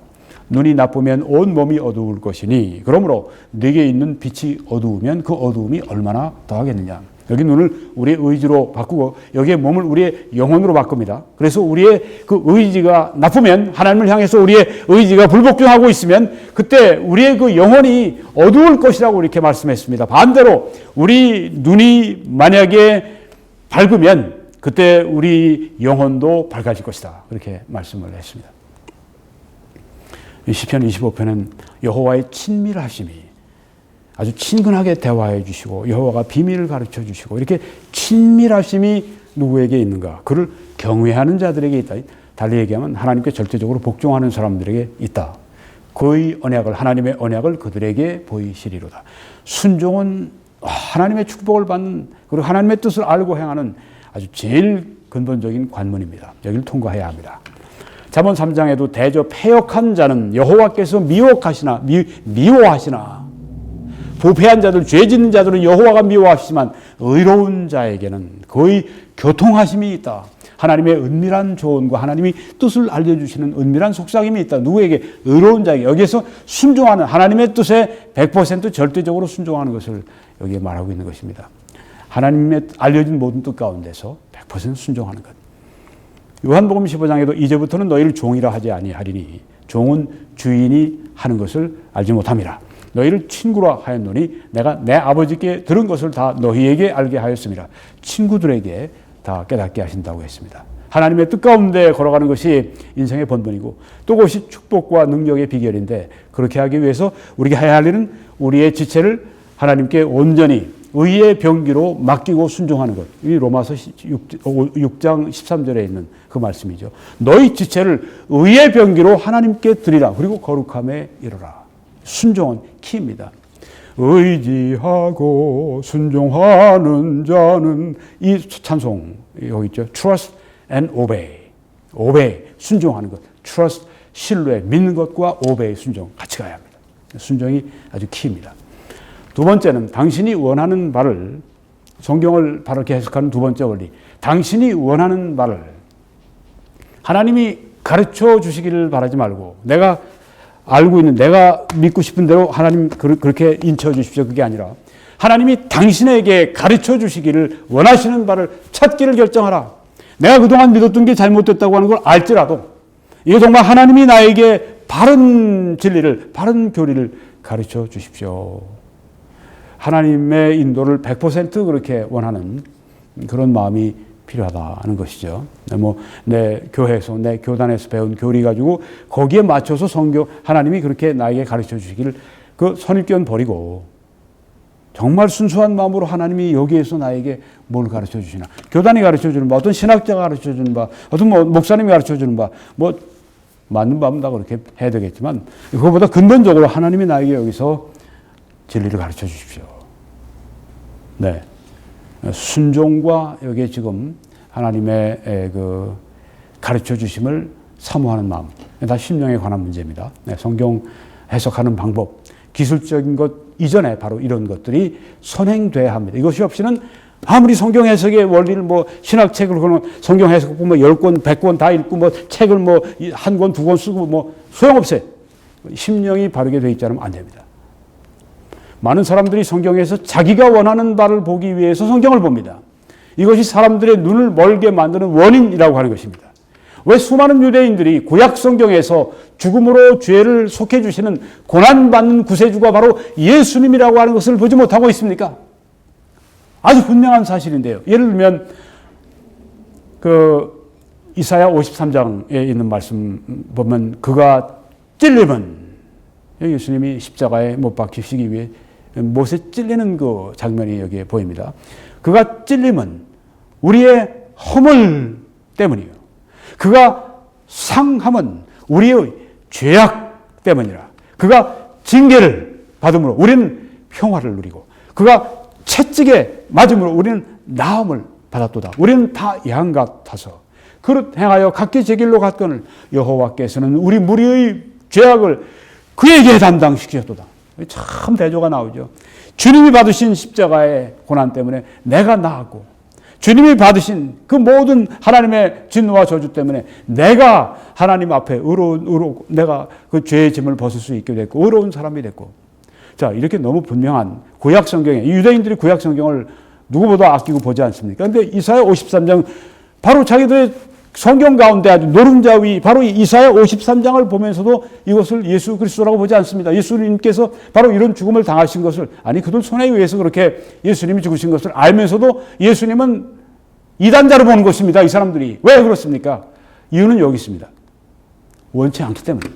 눈이 나쁘면 온 몸이 어두울 것이니 그러므로 네게 있는 빛이 어두우면 그 어두움이 얼마나 더하겠느냐. 여기 눈을 우리의 의지로 바꾸고 여기에 몸을 우리의 영혼으로 바꿉니다. 그래서 우리의 그 의지가 나쁘면 하나님을 향해서 우리의 의지가 불복종하고 있으면 그때 우리의 그 영혼이 어두울 것이라고 이렇게 말씀했습니다. 반대로 우리 눈이 만약에 밝으면 그때 우리 영혼도 밝아질 것이다. 그렇게 말씀을 했습니다. 시편 25편은 여호와의 친밀하심이 아주 친근하게 대화해 주시고 여호와가 비밀을 가르쳐 주시고 이렇게 친밀하심이 누구에게 있는가? 그를 경외하는 자들에게 있다. 달리 얘기하면 하나님께 절대적으로 복종하는 사람들에게 있다. 그의 언약을 하나님의 언약을 그들에게 보이시리로다. 순종은 하나님의 축복을 받는 그리고 하나님의 뜻을 알고 행하는 아주 제일 근본적인 관문입니다. 여기를 통과해야 합니다. 잠언 3장에도 대저 패역한 자는 여호와께서 미워하시나 부패한 자들, 죄 짓는 자들은 여호와가 미워하시지만 의로운 자에게는 거의 교통하심이 있다. 하나님의 은밀한 조언과 하나님이 뜻을 알려주시는 은밀한 속삭임이 있다. 누구에게? 의로운 자에게. 여기에서 순종하는 하나님의 뜻에 100% 절대적으로 순종하는 것을 여기에 말하고 있는 것입니다. 하나님의 알려진 모든 뜻 가운데서 100% 순종하는 것. 요한복음 15장에도 이제부터는 너희를 종이라 하지 아니하리니 종은 주인이 하는 것을 알지 못함이라. 너희를 친구라 하였노니 내가 내 아버지께 들은 것을 다 너희에게 알게 하였습니다. 친구들에게 다 깨닫게 하신다고 했습니다. 하나님의 뜻 가운데 걸어가는 것이 인생의 본분이고 또 그것이 축복과 능력의 비결인데 그렇게 하기 위해서 우리가 해야 할 일은 우리의 지체를 하나님께 온전히 의의 병기로 맡기고 순종하는 것. 이 로마서 6장 13절에 있는 그 말씀이죠. 너희 지체를 의의 병기로 하나님께 드리라. 그리고 거룩함에 이르라. 순종은 키입니다. 의지하고 순종하는 자는 이 찬송 여기 있죠. Trust and obey. obey 순종하는 것. Trust 신뢰 믿는 것과 obey 순종 같이 가야 합니다. 순종이 아주 키입니다. 두 번째는 당신이 원하는 바를 성경을 바르게 해석하는 두 번째 원리. 당신이 원하는 바를 하나님이 가르쳐 주시기를 바라지 말고 내가 알고 있는 내가 믿고 싶은 대로 하나님 그렇게 인쳐 주십시오. 그게 아니라 하나님이 당신에게 가르쳐 주시기를 원하시는 바를 찾기를 결정하라. 내가 그동안 믿었던 게 잘못됐다고 하는 걸 알지라도 이거 정말 하나님이 나에게 바른 진리를 바른 교리를 가르쳐 주십시오. 하나님의 인도를 100% 그렇게 원하는 그런 마음이 필요하다는 것이죠. 내 교회에서, 내 교단에서 배운 교리 가지고 거기에 맞춰서 성경, 하나님이 그렇게 나에게 가르쳐 주시기를 그 선입견 버리고 정말 순수한 마음으로 하나님이 여기에서 나에게 뭘 가르쳐 주시나. 교단이 가르쳐 주는 바, 어떤 신학자가 가르쳐 주는 바, 어떤 목사님이 가르쳐 주는 바, 맞는 바면 다 그렇게 해야 되겠지만 그것보다 근본적으로 하나님이 나에게 여기서 진리를 가르쳐 주십시오. 네. 순종과 여기에 지금 하나님의 그 가르쳐 주심을 사모하는 마음. 다 심령에 관한 문제입니다. 네. 성경 해석하는 방법, 기술적인 것 이전에 바로 이런 것들이 선행돼야 합니다. 이것이 없이는 아무리 성경 해석의 원리를 신학책을 그러면 성경 해석 보면 10권, 100권 다 읽고 책을 한 권, 두 권 쓰고 소용없어요. 심령이 바르게 되어 있지 않으면 안 됩니다. 많은 사람들이 성경에서 자기가 원하는 바를 보기 위해서 성경을 봅니다. 이것이 사람들의 눈을 멀게 만드는 원인이라고 하는 것입니다. 왜 수많은 유대인들이 구약 성경에서 죽음으로 죄를 속해 주시는 고난받는 구세주가 바로 예수님이라고 하는 것을 보지 못하고 있습니까? 아주 분명한 사실인데요. 예를 들면 이사야 53장에 있는 말씀 보면 그가 찔림은 예수님이 십자가에 못 박히시기 위해 못에 찔리는 그 장면이 여기에 보입니다. 그가 찔림은 우리의 허물 때문이에요. 그가 상함은 우리의 죄악 때문이라. 그가 징계를 받음으로 우리는 평화를 누리고 그가 채찍에 맞음으로 우리는 나음을 받았도다. 우리는 다 양 같아서 그릇 행하여 각기 제 길로 갔거늘 여호와께서는 우리 무리의 죄악을 그에게 담당시키셨도다. 참 대조가 나오죠. 주님이 받으신 십자가의 고난 때문에 내가 나았고 주님이 받으신 그 모든 하나님의 진노와 저주 때문에 내가 하나님 앞에 내가 그 죄의 짐을 벗을 수 있게 됐고 의로운 사람이 됐고. 자, 이렇게 너무 분명한 구약 성경에, 유대인들이 구약 성경을 누구보다 아끼고 보지 않습니까? 근데 이사야 53장, 바로 자기들의 성경 가운데 아주 노른자 위, 바로 이사야 53장을 보면서도 이것을 예수 그리스도라고 보지 않습니다. 예수님께서 바로 이런 죽음을 당하신 것을, 아니 그들 손에 의해서 그렇게 예수님이 죽으신 것을 알면서도 예수님은 이단자로 보는 것입니다. 이 사람들이. 왜 그렇습니까? 이유는 여기 있습니다. 원치 않기 때문에.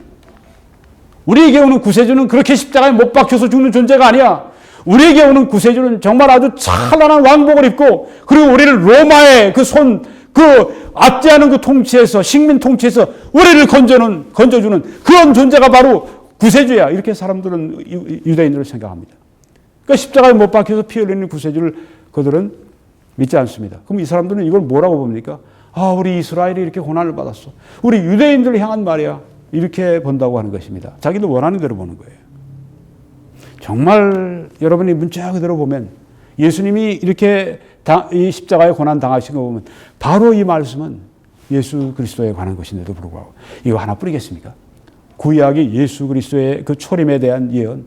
우리에게 오는 구세주는 그렇게 십자가에 못 박혀서 죽는 존재가 아니야. 우리에게 오는 구세주는 정말 아주 찬란한 왕복을 입고, 그리고 우리를 로마의 그 압제하는 그 통치에서, 식민 통치에서 우리를 건져주는 그런 존재가 바로 구세주야. 이렇게 사람들은, 유대인들을 생각합니다. 그러니까 십자가에 못 박혀서 피 흘리는 구세주를 그들은 믿지 않습니다. 그럼 이 사람들은 이걸 뭐라고 봅니까? 아, 우리 이스라엘이 이렇게 고난을 받았어. 우리 유대인들을 향한 말이야. 이렇게 본다고 하는 것입니다. 자기도 원하는 대로 보는 거예요. 정말 여러분이 문자 그대로 보면 예수님이 이렇게 이 십자가에 고난 당하신 거 보면 바로 이 말씀은 예수 그리스도에 관한 것인데도 불구하고 이거 하나 뿌리겠습니까? 구약이 예수 그리스도의 그 초림에 대한 예언,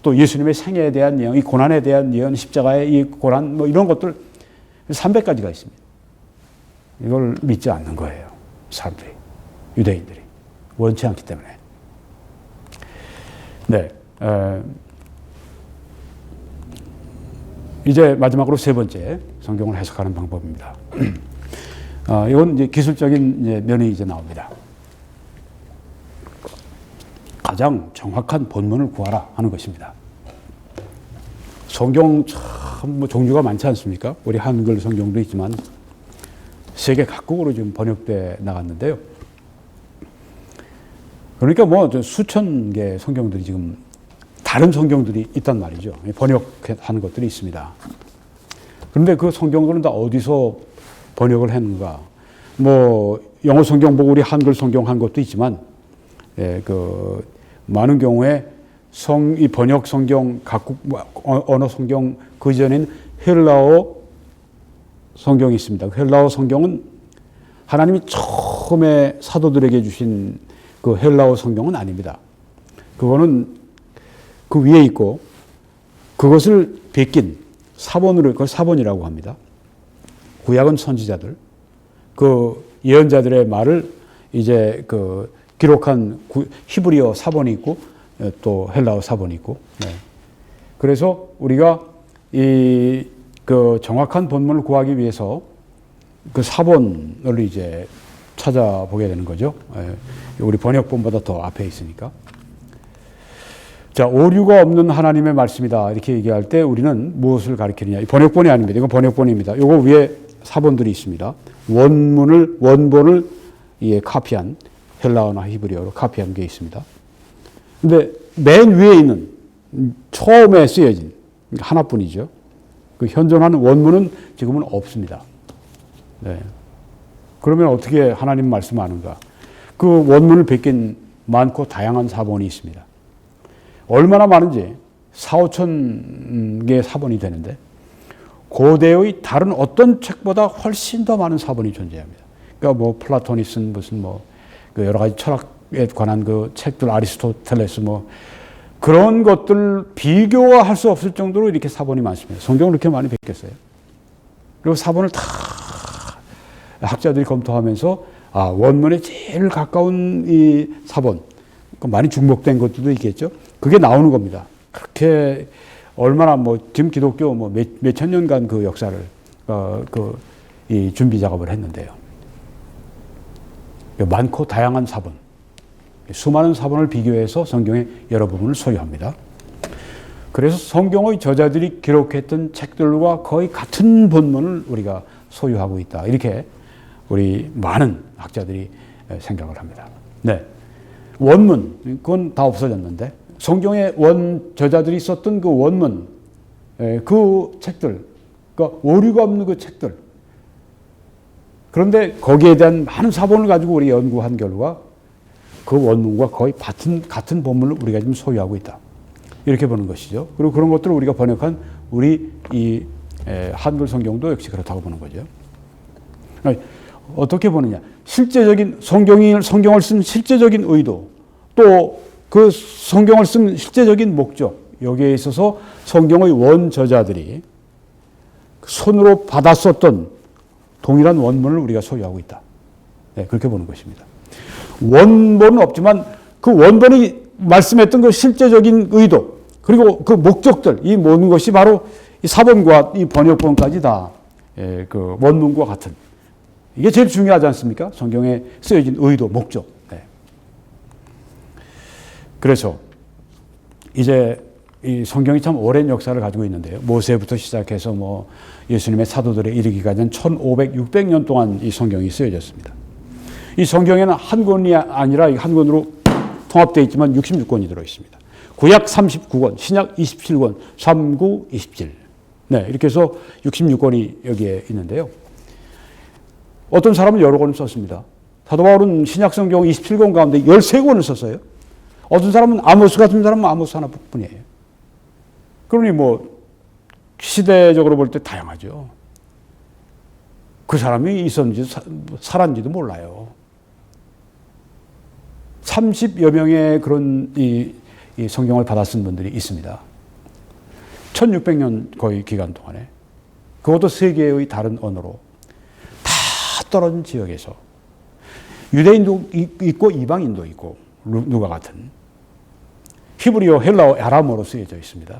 또 예수님의 생애에 대한 예언, 이 고난에 대한 예언, 십자가의 이 고난, 뭐 이런 것들 300가지가 있습니다. 이걸 믿지 않는 거예요. 사람들이, 유대인들이. 원치 않기 때문에. 네. 이제 마지막으로 세 번째 성경을 해석하는 방법입니다. 이건 이제 기술적인 면이 이제 나옵니다. 가장 정확한 본문을 구하라 하는 것입니다. 성경 참 뭐 종류가 많지 않습니까? 우리 한글 성경도 있지만 세계 각국으로 지금 번역돼 나갔는데요. 그러니까 뭐 수천 개 성경들이 지금 다른 성경들이 있단 말이죠. 번역하는 것들이 있습니다. 그런데 그 성경들은 다 어디서 번역을 했는가? 뭐 영어 성경 보고 우리 한글 성경 한 것도 있지만, 그 많은 경우에 이 번역 성경, 각국 언어 성경 그 전에는 헬라어 성경이 있습니다. 헬라어 성경은 하나님이 처음에 사도들에게 주신 그 헬라어 성경은 아닙니다. 그거는 그 위에 있고 그것을 베낀 사본으로, 그걸 사본이라고 합니다. 구약은 선지자들, 그 예언자들의 말을 이제 그 기록한 히브리어 사본이 있고 또 헬라어 사본이 있고. 네. 그래서 우리가 그 정확한 본문을 구하기 위해서 그 사본을 이제 찾아보게 되는 거죠. 우리 번역본보다 더 앞에 있으니까. 자, 오류가 없는 하나님의 말씀이다 이렇게 얘기할 때 우리는 무엇을 가리키느냐? 이 번역본이 아닙니다. 이건 번역본입니다. 요거 위에 사본들이 있습니다. 원본을 카피한, 헬라어나 히브리어로 카피한 게 있습니다. 근데 맨 위에 있는 처음에 쓰여진 하나뿐이죠. 그 현존하는 원문은 지금은 없습니다. 네. 그러면 어떻게 하나님 말씀하는가? 그 원문을 베낀 많고 다양한 사본이 있습니다. 얼마나 많은지 4,5천 개의 사본이 되는데 고대의 다른 어떤 책보다 훨씬 더 많은 사본이 존재합니다. 그러니까 뭐 플라토니슨 무슨 뭐 그 여러 가지 철학에 관한 그 책들, 아리스토텔레스 뭐 그런 것들 비교가 할 수 없을 정도로 이렇게 사본이 많습니다. 성경을 이렇게 많이 베꼈어요. 그리고 사본을 다 학자들이 검토하면서 원문에 제일 가까운 이 사본, 많이 중복된 것들도 있겠죠. 그게 나오는 겁니다. 그렇게 얼마나 뭐 지금 기독교 뭐 몇천 년간 그 역사를 이 준비 작업을 했는데요. 많고 다양한 사본, 수많은 사본을 비교해서 성경의 여러 부분을 소유합니다. 그래서 성경의 저자들이 기록했던 책들과 거의 같은 본문을 우리가 소유하고 있다. 이렇게 우리 많은 학자들이 생각을 합니다. 네. 원문, 그건 다 없어졌는데 성경의 저자들이 썼던 그 원문, 그 책들, 그러니까 오류가 없는 그 책들. 그런데 거기에 대한 많은 사본을 가지고 우리 연구한 결과 그 원문과 거의 같은 본문을 우리가 지금 소유하고 있다. 이렇게 보는 것이죠. 그리고 그런 것들을 우리가 번역한 우리 이 한글 성경도 역시 그렇다고 보는 거죠. 어떻게 보느냐? 실제적인 성경을 쓴 실제적인 의도, 또 그 성경을 쓴 실제적인 목적, 여기에 있어서 성경의 원저자들이 손으로 받아 썼던 동일한 원문을 우리가 소유하고 있다. 네, 그렇게 보는 것입니다. 원본은 없지만 그 원본이 말씀했던 그 실제적인 의도, 그리고 그 목적들, 이 모든 것이 바로 이 사본과 이 번역본까지 다 그 원문과 같은, 이게 제일 중요하지 않습니까? 성경에 쓰여진 의도, 목적. 네. 그래서 이제 이 성경이 참 오랜 역사를 가지고 있는데요. 모세부터 시작해서 뭐 예수님의 사도들에 이르기까지 는 1500, 600년 동안 이 성경이 쓰여졌습니다. 이 성경에는 한 권이 아니라 한 권으로 통합되어 있지만 66권이 들어있습니다. 구약 39권, 신약 27권, 3구 27. 네, 이렇게 해서 66권이 여기에 있는데요. 어떤 사람은 여러 권을 썼습니다. 사도 바울은 신약 성경 27권 가운데 13권을 썼어요. 어떤 사람은 아모스 같은 사람은 아모스 하나뿐이에요. 그러니 뭐 시대적으로 볼 때 다양하죠. 그 사람이 있었는지 살았는지도 몰라요. 30여 명의 그런 이 성경을 받아 쓴 분들이 있습니다. 1600년 거의 기간 동안에. 그것도 세계의 다른 언어로 다 떨어진 지역에서 유대인도 있고 이방인도 있고 누가 같은 히브리어, 헬라어, 아람어로 쓰여져 있습니다.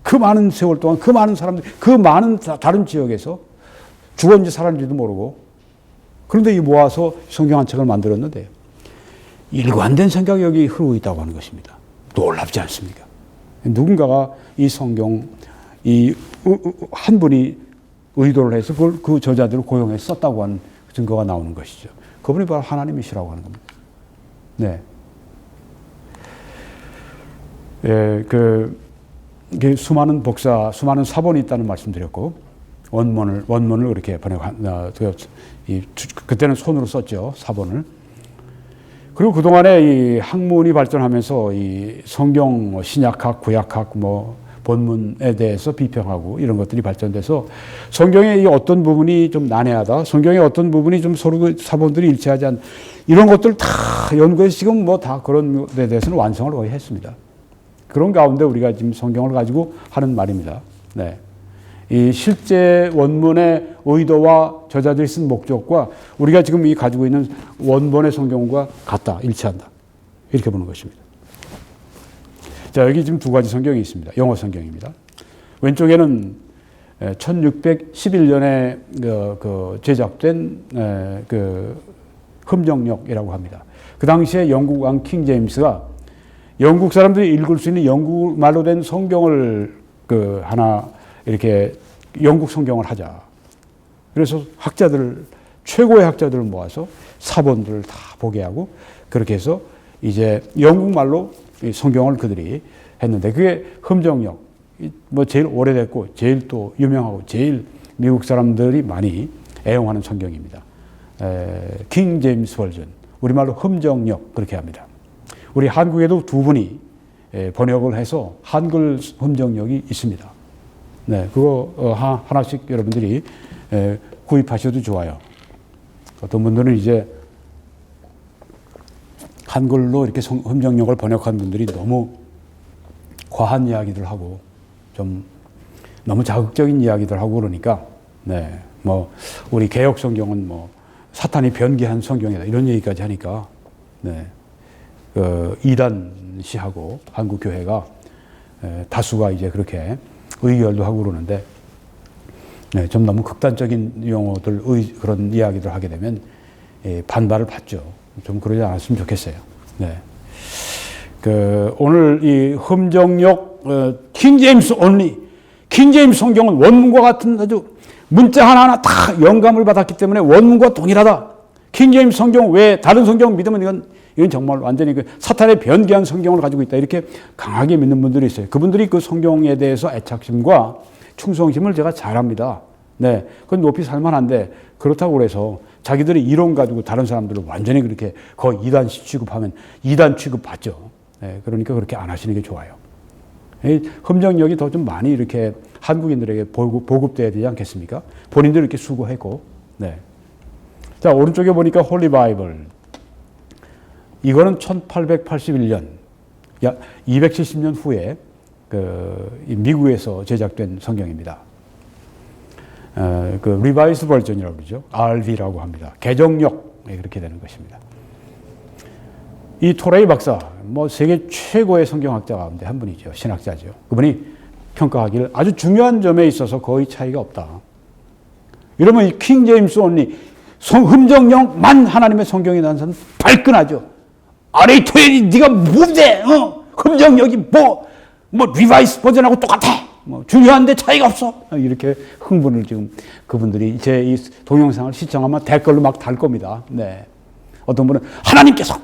그 많은 세월 동안 그 많은 사람들, 그 많은 다른 지역에서 죽었는지 살았는지도 모르고, 그런데 이 모아서 성경 한 책을 만들었는데 일관된 생각이 여기 흐르고 있다고 하는 것입니다. 놀랍지 않습니까? 누군가가 이 성경, 한 분이 의도를 해서 그걸 그 저자들을 고용해서 썼다고 하는 증거가 나오는 것이죠. 그분이 바로 하나님이시라고 하는 겁니다. 네. 수많은 복사, 수많은 사본이 있다는 말씀드렸고, 원문을 이렇게 그때는 손으로 썼죠, 사본을. 그리고 그동안에 이 학문이 발전하면서 이 성경, 신약학, 구약학, 본문에 대해서 비평하고 이런 것들이 발전돼서 성경의 이 어떤 부분이 좀 난해하다, 성경의 어떤 부분이 좀 서로 사본들이 일치하지 않은 이런 것들 다 연구해서 지금 다 그런 데 대해서는 완성을 거의 했습니다. 그런 가운데 우리가 지금 성경을 가지고 하는 말입니다. 네. 이 실제 원문의 의도와 저자들이 쓴 목적과 우리가 지금 가지고 있는 원본의 성경과 같다, 일치한다. 이렇게 보는 것입니다. 자, 여기 지금 두 가지 성경이 있습니다. 영어 성경입니다. 왼쪽에는 1611년에 제작된 흠정역이라고 합니다. 그 당시에 영국 왕 킹 제임스가 영국 사람들이 읽을 수 있는 영국 말로 된 성경을 하나 이렇게 영국 성경을 하자. 그래서 최고의 학자들을 모아서 사본들을 다 보게 하고 그렇게 해서 이제 영국 말로 성경을 그들이 했는데 그게 흠정역. 제일 오래됐고 제일 또 유명하고 제일 미국 사람들이 많이 애용하는 성경입니다. 킹 제임스 버전. 우리말로 흠정역 그렇게 합니다. 우리 한국에도 두 분이 번역을 해서 한글 흠정역이 있습니다. 네, 그거 하나씩 여러분들이 구입하셔도 좋아요. 어떤 분들은 이제 한글로 이렇게 흠정역을 번역한 분들이 너무 과한 이야기들 하고 좀 너무 자극적인 이야기들 하고 그러니까 네, 우리 개역 성경은 사탄이 변기한 성경이다 이런 얘기까지 하니까 네. 이단시하고 한국 교회가 다수가 이제 그렇게 의결도 하고 그러는데, 네, 좀 너무 극단적인 용어들, 그런 이야기들 하게 되면 반발을 받죠. 좀 그러지 않았으면 좋겠어요. 네. 오늘 이 흠정역 킹 제임스 온리, 킹 제임스 성경은 원문과 같은 아주 문자 하나하나 다 영감을 받았기 때문에 원문과 동일하다. 킹 제임스 성경 외에 다른 성경 믿으면 이건 정말 완전히 사탄의 변기한 성경을 가지고 있다. 이렇게 강하게 믿는 분들이 있어요. 그분들이 그 성경에 대해서 애착심과 충성심을 제가 잘 압니다. 네. 그건 높이 살만한데 그렇다고 그래서 자기들의 이론 가지고 다른 사람들을 완전히 그렇게 거의 이단 취급하면 이단 취급받죠. 네. 그러니까 그렇게 안 하시는 게 좋아요. 이 흠정력이 더 좀 많이 이렇게 한국인들에게 보급돼야 되지 않겠습니까? 본인들 이렇게 수고했고. 네. 자, 오른쪽에 보니까 홀리 바이블. 이거는 1881년, 약 270년 후에 미국에서 제작된 성경입니다. 리바이스 버전이라고 그러죠. RV라고 합니다. 개정력. 그렇게 되는 것입니다. 이 토레이 박사, 세계 최고의 성경학자 가운데 한 분이죠. 신학자죠. 그분이 평가하기를 아주 중요한 점에 있어서 거의 차이가 없다. 이러면 이 킹 제임스 온리, 흠정력만 하나님의 성경에 나온 사람은 발끈하죠. 아레이 토레이 네가 뭔데? 흠정력이 리바이스 버전하고 똑같아. 중요한데 차이가 없어. 이렇게 흥분을 지금 그분들이 제 이 동영상을 시청하면 댓글로 막 달 겁니다. 네. 어떤 분은 하나님께서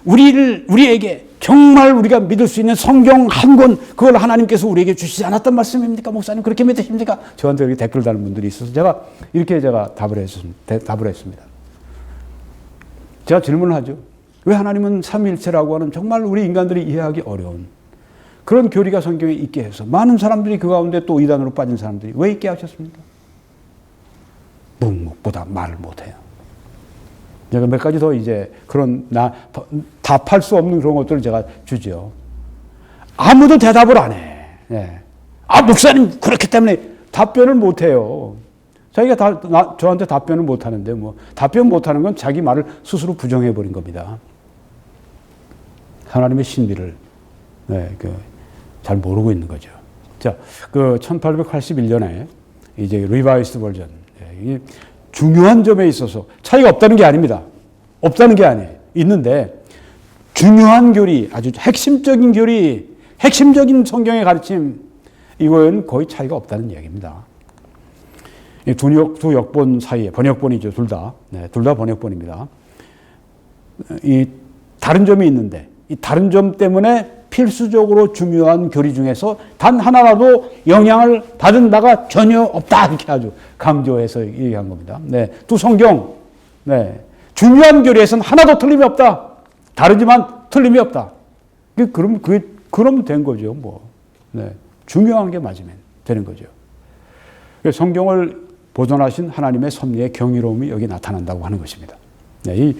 우리에게 정말 우리가 믿을 수 있는 성경 한 권, 그걸 하나님께서 우리에게 주시지 않았단 말씀입니까? 목사님, 그렇게 믿으십니까? 저한테 이렇게 댓글 다는 분들이 있어서 제가 답을 했습니다. 제가 질문을 하죠. 왜 하나님은 삼위일체라고 하는 정말 우리 인간들이 이해하기 어려운 그런 교리가 성경에 있게 해서 많은 사람들이 그 가운데 또 이단으로 빠진 사람들이 왜 있게 하셨습니까? 묵묵보다 말을 못해요. 제가 몇 가지 더 이제 그런 답할 수 없는 그런 것들을 제가 주죠. 아무도 대답을 안 해. 네. 목사님 그렇기 때문에 답변을 못 해요. 자기가 저한테 답변을 못 하는데 답변 못 하는 건 자기 말을 스스로 부정해 버린 겁니다. 하나님의 신비를 잘 모르고 있는 거죠. 자, 1881년에 이제 리바이스드 버전. 중요한 점에 있어서 차이가 없다는 게 아닙니다. 없다는 게 아니에요. 있는데 중요한 교리, 아주 핵심적인 교리, 핵심적인 성경의 가르침, 이건 거의 차이가 없다는 이야기입니다. 두 역본 사이에, 번역본이죠, 둘 다. 네, 둘 다 번역본입니다. 이 다른 점이 있는데 이 다른 점 때문에 필수적으로 중요한 교리 중에서 단 하나라도 영향을 받은 바가 전혀 없다. 이렇게 아주 강조해서 얘기한 겁니다. 네. 두 성경. 네. 중요한 교리에서는 하나도 틀림이 없다. 다르지만 틀림이 없다. 그러면 된 거죠. 네. 중요한 게 맞으면 되는 거죠. 성경을 보존하신 하나님의 섭리의 경이로움이 여기 나타난다고 하는 것입니다. 네. 이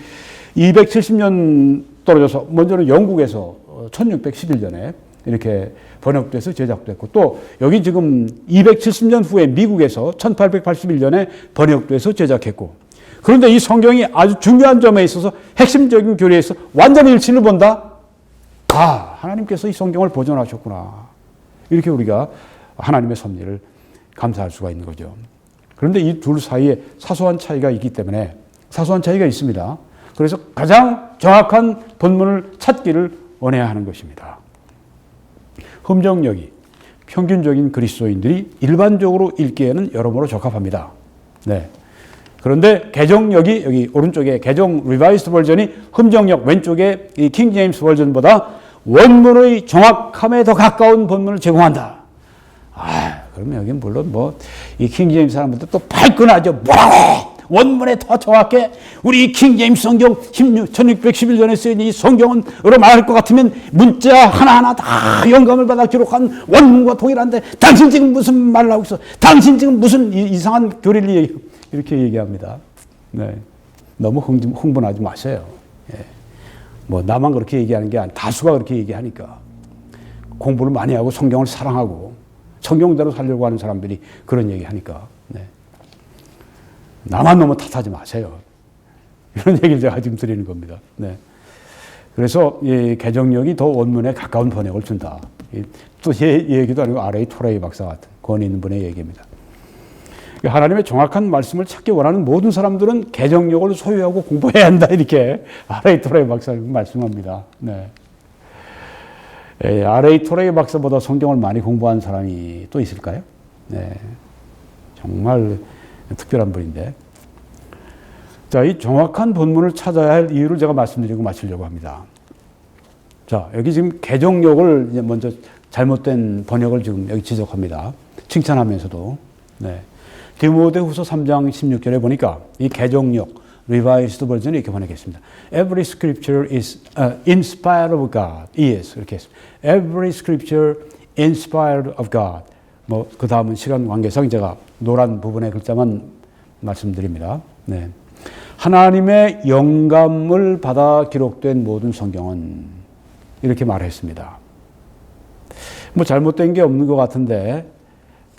270년 떨어져서 먼저는 영국에서 1611년에 이렇게 번역돼서 제작됐고 또 여기 지금 270년 후에 미국에서 1881년에 번역돼서 제작했고 그런데 이 성경이 아주 중요한 점에 있어서 핵심적인 교리에서 완전히 일치를 본다? 하나님께서 이 성경을 보존하셨구나. 이렇게 우리가 하나님의 섭리를 감사할 수가 있는 거죠. 그런데 이 둘 사이에 사소한 차이가 있기 때문에 사소한 차이가 있습니다. 그래서 가장 정확한 본문을 찾기를 원해야 하는 것입니다. 흠정력이 평균적인 그리스도인들이 일반적으로 읽기에는 여러모로 적합합니다. 네. 그런데 개정력이 여기 오른쪽에 개정 리바이스드 버전이 흠정력 왼쪽에 이 킹 제임스 버전보다 원문의 정확함에 더 가까운 본문을 제공한다. 그러면 여기 물론 이 킹 제임스 사람들도 또 발끈하죠. 뭐라고? 원문에 더 정확해. 우리 킹 제임스 성경 1611년에 쓰인 이 성경은으로 말할 것 같으면 문자 하나하나 다 영감을 받아 기록한 원문과 동일한데 당신 지금 무슨 말을 하고 있어? 당신 지금 무슨 이상한 교리를 이렇게 얘기합니다. 네. 너무 흥분하지 마세요. 예. 나만 그렇게 얘기하는 게 아니라 다수가 그렇게 얘기하니까 공부를 많이 하고 성경을 사랑하고 성경대로 살려고 하는 사람들이 그런 얘기하니까. 네. 나만 너무 탓하지 마세요. 이런 얘기를 제가 지금 드리는 겁니다. 네. 그래서 이 개정력이 더 원문에 가까운 번역을 준다. 또 제 얘기도 아니고 R.A. 토레이 박사 같은 권위 있는 분의 얘기입니다. 하나님의 정확한 말씀을 찾기 원하는 모든 사람들은 개정력을 소유하고 공부해야 한다. 이렇게 R.A. 토레이 박사는 말씀합니다. 네. R.A. 토레이 박사보다 성경을 많이 공부한 사람이 또 있을까요? 네. 정말 특별한 분인데. 자, 이 정확한 본문을 찾아야 할 이유를 제가 말씀드리고 마치려고 합니다. 자, 여기 지금 개정력을 이제 먼저 잘못된 번역을 지금 여기 지적합니다. 칭찬하면서도. 네. 디모데후서 3장 16절에 보니까 이 개정력, Revised 버전이 이렇게 번역했습니다. Every scripture is inspired of God. Yes, 이렇게 했습니다. Every scripture inspired of God. 뭐 그 다음은 시간 관계상 제가 노란 부분의 글자만 말씀드립니다. 네. 하나님의 영감을 받아 기록된 모든 성경은 이렇게 말했습니다. 뭐 잘못된 게 없는 것 같은데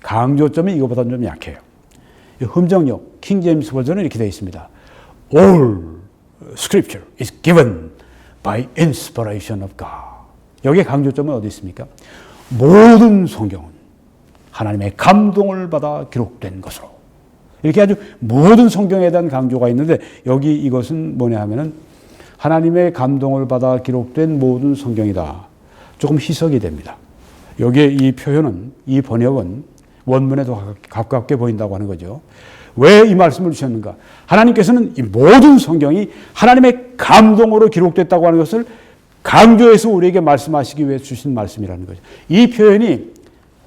강조점이 이거보다는 좀 약해요. 흠정역 킹 제임스 버전은 이렇게 되어 있습니다. All scripture is given by inspiration of God. 여기에 강조점은 어디 있습니까? 모든 성경은 하나님의 감동을 받아 기록된 것으로. 이렇게 아주 모든 성경에 대한 강조가 있는데 여기 이것은 뭐냐 하면은 하나님의 감동을 받아 기록된 모든 성경이다. 조금 희석이 됩니다. 여기에 이 표현은, 이 번역은 원문에도 가깝게 보인다고 하는 거죠. 왜 이 말씀을 주셨는가? 하나님께서는 이 모든 성경이 하나님의 감동으로 기록됐다고 하는 것을 강조해서 우리에게 말씀하시기 위해 주신 말씀이라는 거죠. 이 표현이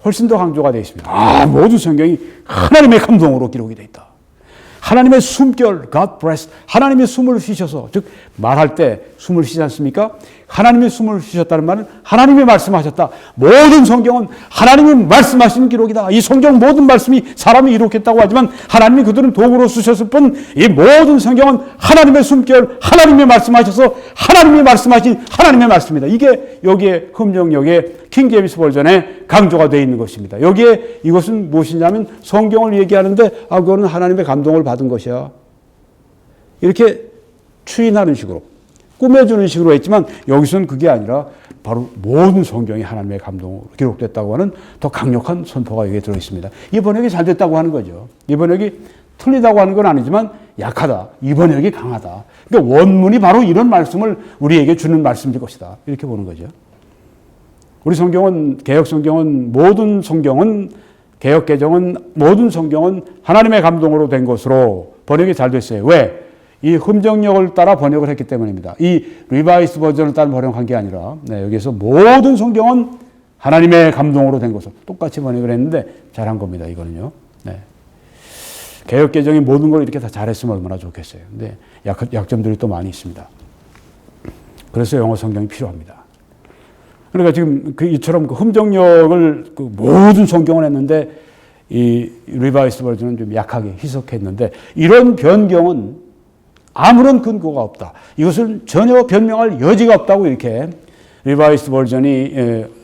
훨씬 더 강조가 되어 있습니다. 모든 성경이 하나님의 감동으로 기록이 되어 있다. 하나님의 숨결, God breath, 하나님의 숨을 쉬셔서, 즉 말할 때 숨을 쉬지 않습니까? 하나님의 숨을 쉬셨다는 말은 하나님이 말씀하셨다. 모든 성경은 하나님이 말씀하신 기록이다. 이 성경 모든 말씀이 사람이 이룩했다고 하지만 하나님이 그들은 도구로 쓰셨을 뿐 이 모든 성경은 하나님의 숨결, 하나님이 말씀하셔서 하나님이 말씀하신 하나님의 말씀이다. 이게 여기에 흠정역의 킹 제임스 버전에 강조가 되어 있는 것입니다. 여기에 이것은 무엇이냐면 성경을 얘기하는데 그거는 하나님의 감동을 받은 것이야. 이렇게 추인하는 식으로 꾸며주는 식으로 했지만 여기서는 그게 아니라 바로 모든 성경이 하나님의 감동으로 기록됐다고 하는 더 강력한 선포가 여기에 들어있습니다. 이 번역이 잘 됐다고 하는 거죠. 이 번역이 틀리다고 하는 건 아니지만 약하다. 이 번역이 강하다. 그러니까 원문이 바로 이런 말씀을 우리에게 주는 말씀일 것이다. 이렇게 보는 거죠. 우리 성경은, 개혁 성경은 모든 성경은, 개혁 개정은 모든 성경은 하나님의 감동으로 된 것으로 번역이 잘 됐어요. 왜? 이 흠정역을 따라 번역을 했기 때문입니다. 이 리바이스 버전을 따라 번역한 게 아니라 여기서 모든 성경은 하나님의 감동으로 된 것으로 똑같이 번역을 했는데 잘한 겁니다. 이거는요. 네. 개혁 개정이 모든 걸 이렇게 다 잘했으면 얼마나 좋겠어요. 근데 약점들이 또 많이 있습니다. 그래서 영어 성경이 필요합니다. 그러니까 지금 이처럼 흠정역을 모든 성경을 했는데 이 리바이스 버전은 좀 약하게 희석했는데 이런 변경은 아무런 근거가 없다. 이것을 전혀 변명할 여지가 없다고 이렇게 리바이스 버전이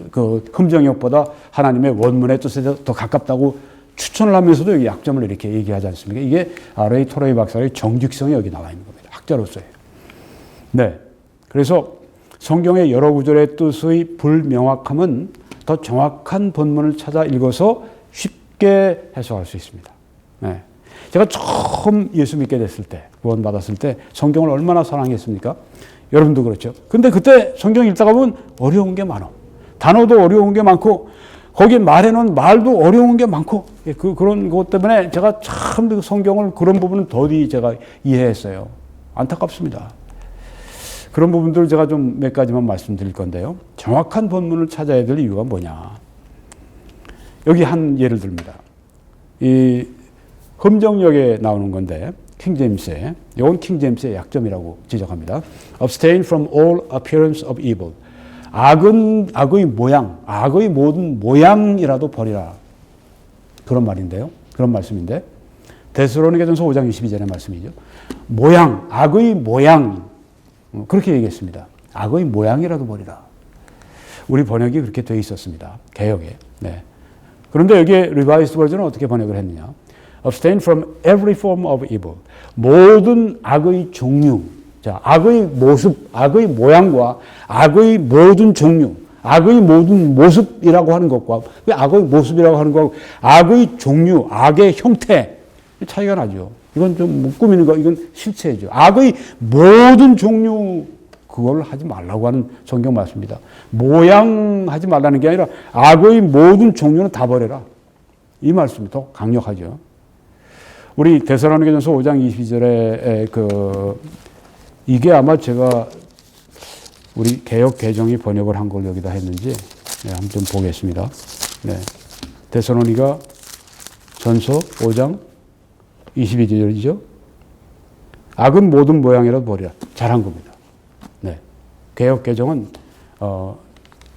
그 흠정역보다 하나님의 원문의 뜻에 더 가깝다고 추천을 하면서도 여기 약점을 이렇게 얘기하지 않습니까? 이게 R.A. 토레이 박사의 정직성이 여기 나와 있는 겁니다. 학자로서의. 네. 그래서 성경의 여러 구절의 뜻의 불명확함은 더 정확한 본문을 찾아 읽어서 쉽게 해석할 수 있습니다. 네. 제가 처음 예수 믿게 됐을 때, 구원받았을 때 성경을 얼마나 사랑했습니까? 여러분도 그렇죠. 근데 그때 성경 읽다가 보면 어려운 게 많아. 단어도 어려운 게 많고 거기 말해놓은 말도 어려운 게 많고 그런 것 때문에 제가 참 성경을 그런 부분은 더디 제가 이해했어요. 안타깝습니다. 그런 부분들을 제가 좀 몇 가지만 말씀드릴 건데요. 정확한 본문을 찾아야 될 이유가 뭐냐. 여기 한 예를 듭니다. 이 흠정역에 나오는 건데 킹제임스의, 이건 킹제임스의 약점이라고 지적합니다. Abstain from all appearance of evil. 악의 모양, 악의 모든 모양이라도 버리라. 그런 말인데요. 그런 말씀인데 데살로니가전서 5장 22절의 말씀이죠. 모양, 악의 모양. 그렇게 얘기했습니다. 악의 모양이라도 버리라. 우리 번역이 그렇게 되어 있었습니다. 개역에. 네. 그런데 여기에 리바이스 버전은 어떻게 번역을 했느냐. Abstain from every form of evil. 모든 악의 종류. 자, 악의 모습, 악의 모양과 악의 모든 종류, 악의 모든 모습이라고 하는 것과 악의 모습이라고 하는 것과 악의 종류, 악의 형태 차이가 나죠. 이건 좀 꾸미는 거, 이건 실체죠. 악의 모든 종류 그걸 하지 말라고 하는 성경 말씀입니다. 모양 하지 말라는 게 아니라 악의 모든 종류는 다 버려라. 이 말씀이 더 강력하죠. 우리 데살로니가전서 5장 22절에 이게 아마 제가 우리 개역 개정이 번역을 한 걸 여기다 했는지 한번 좀 보겠습니다. 네. 데살로니가 전서 5장 22절이죠. 악은 모든 모양이라도 버리라. 잘한 겁니다. 네. 개역 개정은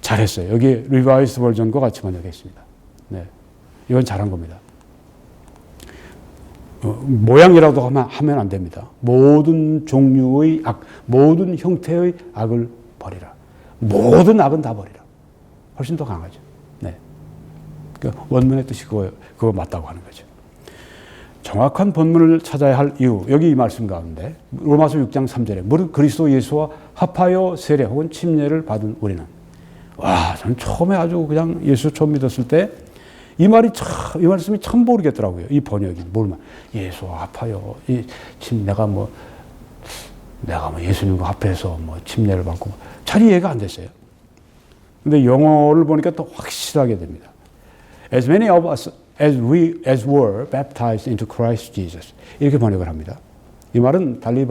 잘했어요. 여기 리바이스 버전과 같이 번역했습니다. 네. 이건 잘한 겁니다. 모양이라도 하면 안 됩니다. 모든 종류의 악, 모든 형태의 악을 버리라. 모든 악은 다 버리라. 훨씬 더 강하죠. 네. 원문의 뜻이 그거 맞다고 하는 거죠. 정확한 본문을 찾아야 할 이유, 여기 이 말씀 가운데 로마서 6장 3절에 무릇 그리스도 예수와 합하여 세례 혹은 침례를 받은 우리는, 와, 저는 처음에 아주 그냥 예수 처음 믿었을 때 이 말씀이 참 모르겠더라고요. 이 번역이 뭘만 예수와 합하여 내가 뭐 예수님과 합해서 뭐 침례를 받고 잘 이해가 안 됐어요. 근데 영어를 보니까 또 확실하게 됩니다. As many of us as were baptized into Christ Jesus. 이렇게 번역을 합니다. 이 말은 달리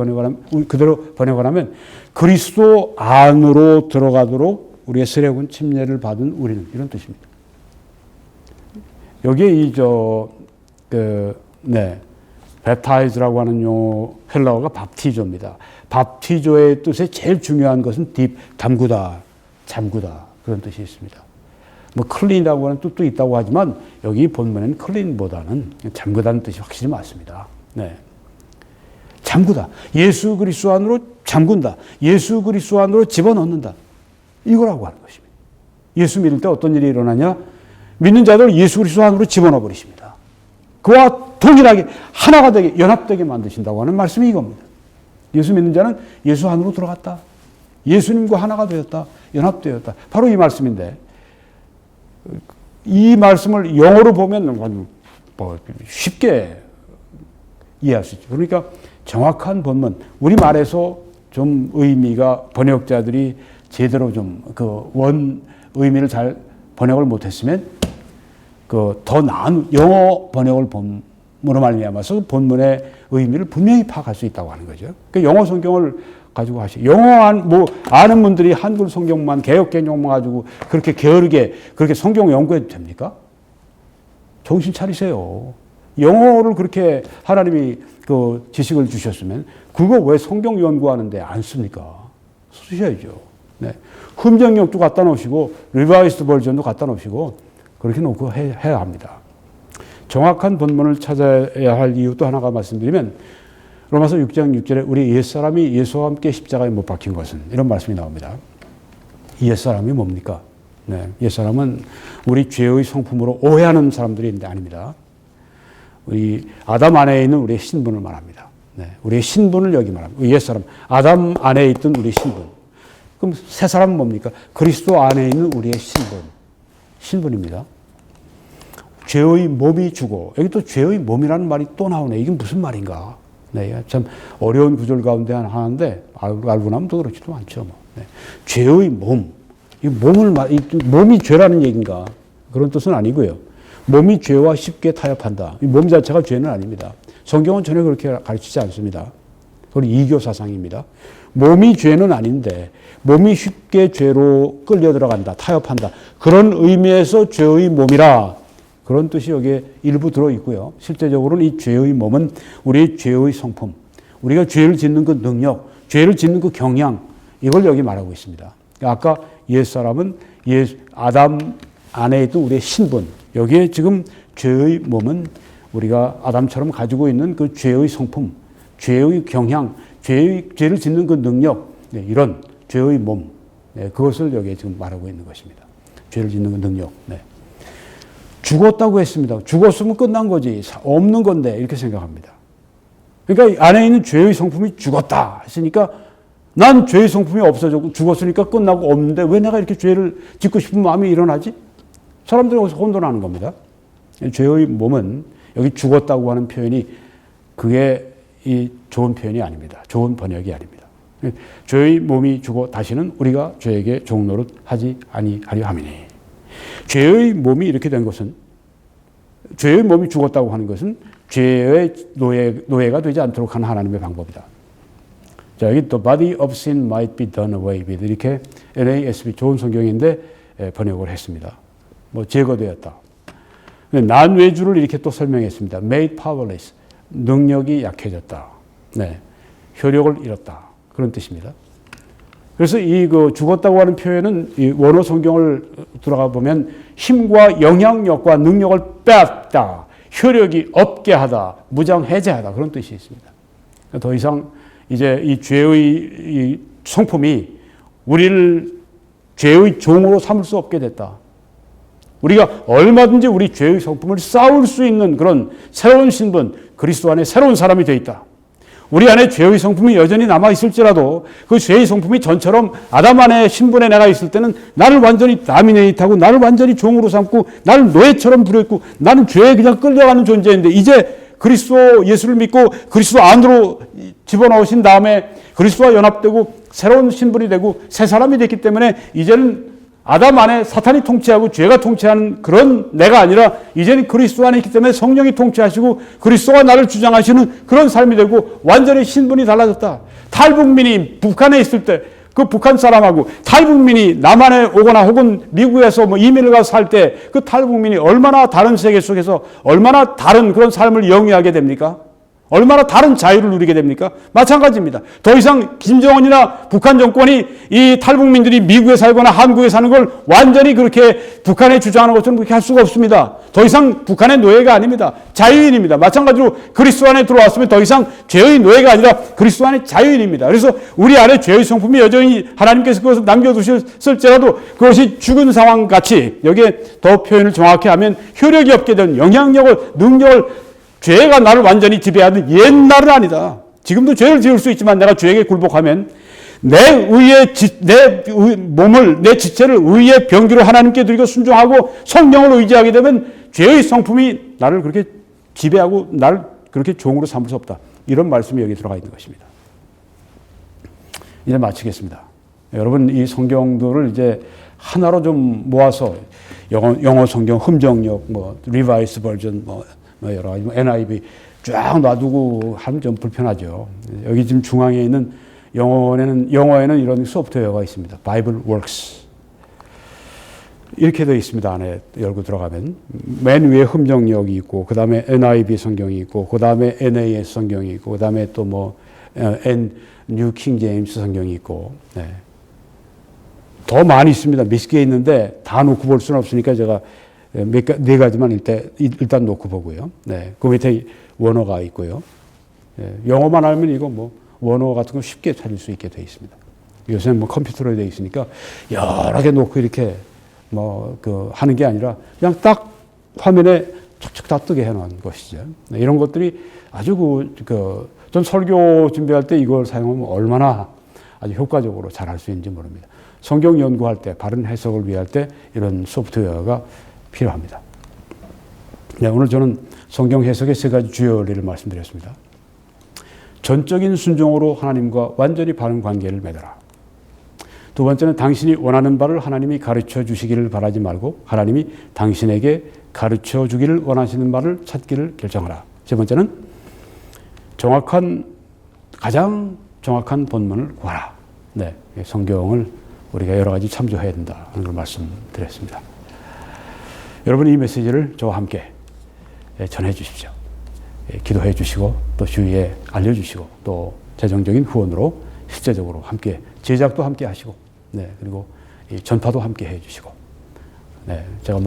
그대로 번역을 하면 그리스도 안으로 들어가도록 우리의 세례 혹은 침례를 받은 우리는, 이런 뜻입니다. 여기에 baptize라고 하는 헬라어가 밥티조입니다. 밥티조의 뜻에 제일 중요한 것은 잠그다, 그런 뜻이 있습니다. 뭐 clean이라고 하는 뜻도 있다고 하지만 여기 본문에는 clean보다는 잠그다는 뜻이 확실히 맞습니다. 네. 잠그다. 예수 그리스도 안으로 잠근다. 예수 그리스도 안으로 집어넣는다. 이거라고 하는 것입니다. 예수 믿을 때 어떤 일이 일어나냐? 믿는 자들 예수 그리스도 안으로 집어넣어 버리십니다. 그와 동일하게 하나가 되게, 연합되게 만드신다고 하는 말씀이 이겁니다. 예수 믿는 자는 예수 안으로 들어갔다. 예수님과 하나가 되었다. 연합되었다. 바로 이 말씀인데, 이 말씀을 영어로 보면 쉽게 이해할 수 있죠. 그러니까 정확한 본문, 우리말에서 좀 의미가 번역자들이 제대로 좀 원 의미를 잘 번역을 못했으면 더 나은 영어 번역을 본문으로 말미암아서 본문의 의미를 분명히 파악할 수 있다고 하는 거죠. 그러니까 영어 성경을 가지고 아는 분들이 한글 성경만, 개역 개정만 가지고 그렇게 게으르게 그렇게 성경 연구해도 됩니까? 정신 차리세요. 영어를 그렇게 하나님이 지식을 주셨으면 그거 왜 성경 연구하는데 안 씁니까? 쓰셔야죠. 네. 흠정역도 갖다 놓으시고 리바이스드 버전도 갖다 놓으시고 그렇게 놓고 해야 합니다. 정확한 본문을 찾아야 할 이유 또 하나가 말씀드리면, 로마서 6장 6절에 우리 옛사람이 예수와 함께 십자가에 못 박힌 것은, 이런 말씀이 나옵니다. 옛사람이 뭡니까? 네, 옛사람은 우리 죄의 성품으로 오해하는 사람들이 있는데 아닙니다. 우리 아담 안에 있는 우리의 신분을 말합니다. 네, 우리의 신분을 여기 말합니다. 옛사람, 아담 안에 있던 우리의 신분. 그럼 새 사람은 뭡니까? 그리스도 안에 있는 우리의 신분입니다. 죄의 몸이 죽어. 여기 또 죄의 몸이라는 말이 또 나오네. 이게 무슨 말인가? 네, 참 어려운 구절 가운데 하나인데 알고 나면 또 그렇지도 않죠. 뭐. 네. 죄의 몸. 이 몸이 죄라는 얘기인가? 그런 뜻은 아니고요. 몸이 죄와 쉽게 타협한다. 이 몸 자체가 죄는 아닙니다. 성경은 전혀 그렇게 가르치지 않습니다. 그건 이교 사상입니다. 몸이 죄는 아닌데 몸이 쉽게 죄로 끌려 들어간다, 타협한다. 그런 의미에서 죄의 몸이라, 그런 뜻이 여기에 일부 들어있고요. 실제적으로는 이 죄의 몸은 우리의 죄의 성품, 우리가 죄를 짓는 그 능력, 죄를 짓는 그 경향, 이걸 여기 말하고 있습니다. 아까 옛사람은 아담 안에 있던 우리의 신분, 여기에 지금 죄의 몸은 우리가 아담처럼 가지고 있는 그 죄의 성품, 죄의 경향, 죄를 짓는 그 능력, 이런 죄의 몸, 그것을 여기에 지금 말하고 있는 것입니다. 죄를 짓는 그 능력. 죽었다고 했습니다. 죽었으면 끝난 거지. 없는 건데, 이렇게 생각합니다. 그러니까 안에 있는 죄의 성품이 죽었다 했으니까 난 죄의 성품이 없어졌고 죽었으니까 끝나고 없는데 왜 내가 이렇게 죄를 짓고 싶은 마음이 일어나지? 사람들이 여기서 혼돈하는 겁니다. 죄의 몸은 여기 죽었다고 하는 표현이 그게 좋은 표현이 아닙니다. 좋은 번역이 아닙니다. 죄의 몸이 죽어 다시는 우리가 죄에게 종노릇 하지 아니하려 함이니. 죄의 몸이 이렇게 된 것은, 죄의 몸이 죽었다고 하는 것은 죄의 노예가 되지 않도록 하는 하나님의 방법이다. 자, 여기 The body of sin might be done away with, 이렇게 NASB 좋은 성경인데 번역을 했습니다. 제거되었다. 난외주를 이렇게 또 설명했습니다. Made powerless, 능력이 약해졌다. 네. 효력을 잃었다. 그런 뜻입니다. 그래서 이 죽었다고 하는 표현은 이 원어 성경을 들어가 보면 힘과 영향력과 능력을 빼앗다, 효력이 없게 하다, 무장해제하다 그런 뜻이 있습니다. 더 이상 이제 이 죄의 이 성품이 우리를 죄의 종으로 삼을 수 없게 됐다. 우리가 얼마든지 우리 죄의 성품을 쌓을 수 있는 그런 새로운 신분, 그리스도 안에 새로운 사람이 되어 있다. 우리 안에 죄의 성품이 여전히 남아있을지라도 그 죄의 성품이 전처럼 아담 안에 신분에 내가 있을 때는 나를 완전히 다미네이트하고 나를 완전히 종으로 삼고 나를 노예처럼 부려있고 나는 죄에 그냥 끌려가는 존재인데 이제 그리스도 예수를 믿고 그리스도 안으로 집어넣으신 다음에 그리스도와 연합되고 새로운 신분이 되고 새 사람이 됐기 때문에 이제는 아담 안에 사탄이 통치하고 죄가 통치하는 그런 내가 아니라 이제는 그리스도 안에 있기 때문에 성령이 통치하시고 그리스도가 나를 주장하시는 그런 삶이 되고 완전히 신분이 달라졌다. 탈북민이 북한에 있을 때 그 북한 사람하고 탈북민이 남한에 오거나 혹은 미국에서 뭐 이민을 가서 살 때 그 탈북민이 얼마나 다른 세계 속에서 얼마나 다른 그런 삶을 영위하게 됩니까? 얼마나 다른 자유를 누리게 됩니까? 마찬가지입니다. 더 이상 김정은이나 북한 정권이 이 탈북민들이 미국에 살거나 한국에 사는 걸 완전히 그렇게 북한에 주장하는 것처럼 그렇게 할 수가 없습니다. 더 이상 북한의 노예가 아닙니다. 자유인입니다. 마찬가지로 그리스도 안에 들어왔으면 더 이상 죄의 노예가 아니라 그리스도 안의 자유인입니다. 그래서 우리 안에 죄의 성품이 여전히 하나님께서 그것을 남겨두셨을지라도 그것이 죽은 상황 같이 여기에 더 표현을 정확히 하면 효력이 없게 된 영향력을, 능력을 죄가 나를 완전히 지배하는 옛날은 아니다. 지금도 죄를 지을 수 있지만 내가 죄에게 굴복하면 내 몸을, 내 지체를 의의 병기로 하나님께 드리고 순종하고 성령을 의지하게 되면 죄의 성품이 나를 그렇게 지배하고 나를 그렇게 종으로 삼을 수 없다. 이런 말씀이 여기 들어가 있는 것입니다. 이제 마치겠습니다. 여러분 이 성경들을 이제 하나로 좀 모아서 영어 성경 흠정역, 리바이스 버전, 여러 가지 NIV 쫙 놔두고 하면 좀 불편하죠. 여기 지금 중앙에 있는 영어에는 이런 소프트웨어가 있습니다. 바이블 워크스. 이렇게 되어 있습니다. 안에 열고 들어가면. 맨 위에 흠정역이 있고, 그 다음에 NIV 성경이 있고, 그 다음에 NAS 성경이 있고, 그 다음에 또 뉴 킹 제임스 성경이 있고, 네. 더 많이 있습니다. 몇 개 있는데 다 놓고 볼 수는 없으니까 제가 네 가지만 일단 놓고 보고요. 네. 그 밑에 원어가 있고요. 네. 영어만 알면 이거 원어 같은 거 쉽게 찾을 수 있게 되어 있습니다. 요새는 컴퓨터로 되어 있으니까 여러 개 놓고 이렇게 하는 게 아니라 그냥 딱 화면에 척척 다 뜨게 해놓은 것이죠. 네. 이런 것들이 아주 전 설교 준비할 때 이걸 사용하면 얼마나 아주 효과적으로 잘 할 수 있는지 모릅니다. 성경 연구할 때, 바른 해석을 위할 때 이런 소프트웨어가 필요합니다. 네, 오늘 저는 성경 해석의 세 가지 주요 원리를 말씀드렸습니다. 전적인 순종으로 하나님과 완전히 바른 관계를 맺어라. 두 번째는 당신이 원하는 바를 하나님이 가르쳐 주시기를 바라지 말고 하나님이 당신에게 가르쳐 주기를 원하시는 바를 찾기를 결정하라. 세 번째는 가장 정확한 본문을 구하라. 네, 성경을 우리가 여러 가지 참조해야 된다 하는 걸 말씀드렸습니다. 여러분 이 메시지를 저와 함께 전해 주십시오. 기도해 주시고 또 주위에 알려주시고 또 재정적인 후원으로 실제적으로 함께 제작도 함께 하시고 네, 그리고 전파도 함께 해 주시고 네, 제가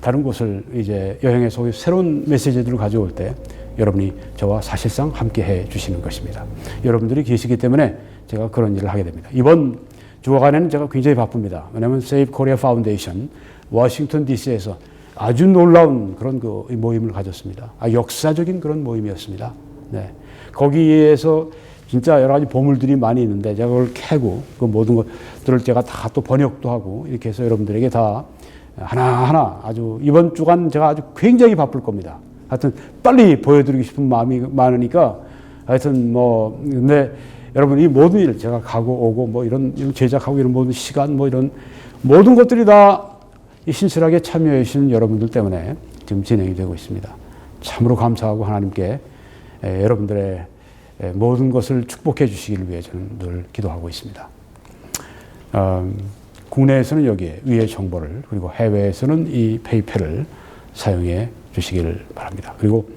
다른 곳을 이제 여행해서 새로운 메시지들을 가져올 때 여러분이 저와 사실상 함께 해 주시는 것입니다. 여러분들이 계시기 때문에 제가 그런 일을 하게 됩니다. 이번 주간에는 제가 굉장히 바쁩니다. 왜냐하면 Save Korea Foundation 워싱턴 DC에서 아주 놀라운 그런 모임을 가졌습니다. 역사적인 그런 모임이었습니다. 네. 거기에서 진짜 여러 가지 보물들이 많이 있는데 제가 그걸 캐고 그 모든 것들을 제가 다 또 번역도 하고 이렇게 해서 여러분들에게 다 하나하나 아주 이번 주간 제가 아주 굉장히 바쁠 겁니다. 하여튼 빨리 보여드리고 싶은 마음이 많으니까 하여튼 근데 여러분 이 모든 일 제가 가고 오고 이런 제작하고 이런 모든 시간 이런 모든 것들이 다 신실하게 참여해 주시는 여러분들 때문에 지금 진행이 되고 있습니다. 참으로 감사하고 하나님께 여러분들의 모든 것을 축복해 주시기를 위해 저는 늘 기도하고 있습니다. 국내에서는 여기에 위의 정보를 그리고 해외에서는 이 페이팔을 사용해 주시기를 바랍니다. 그리고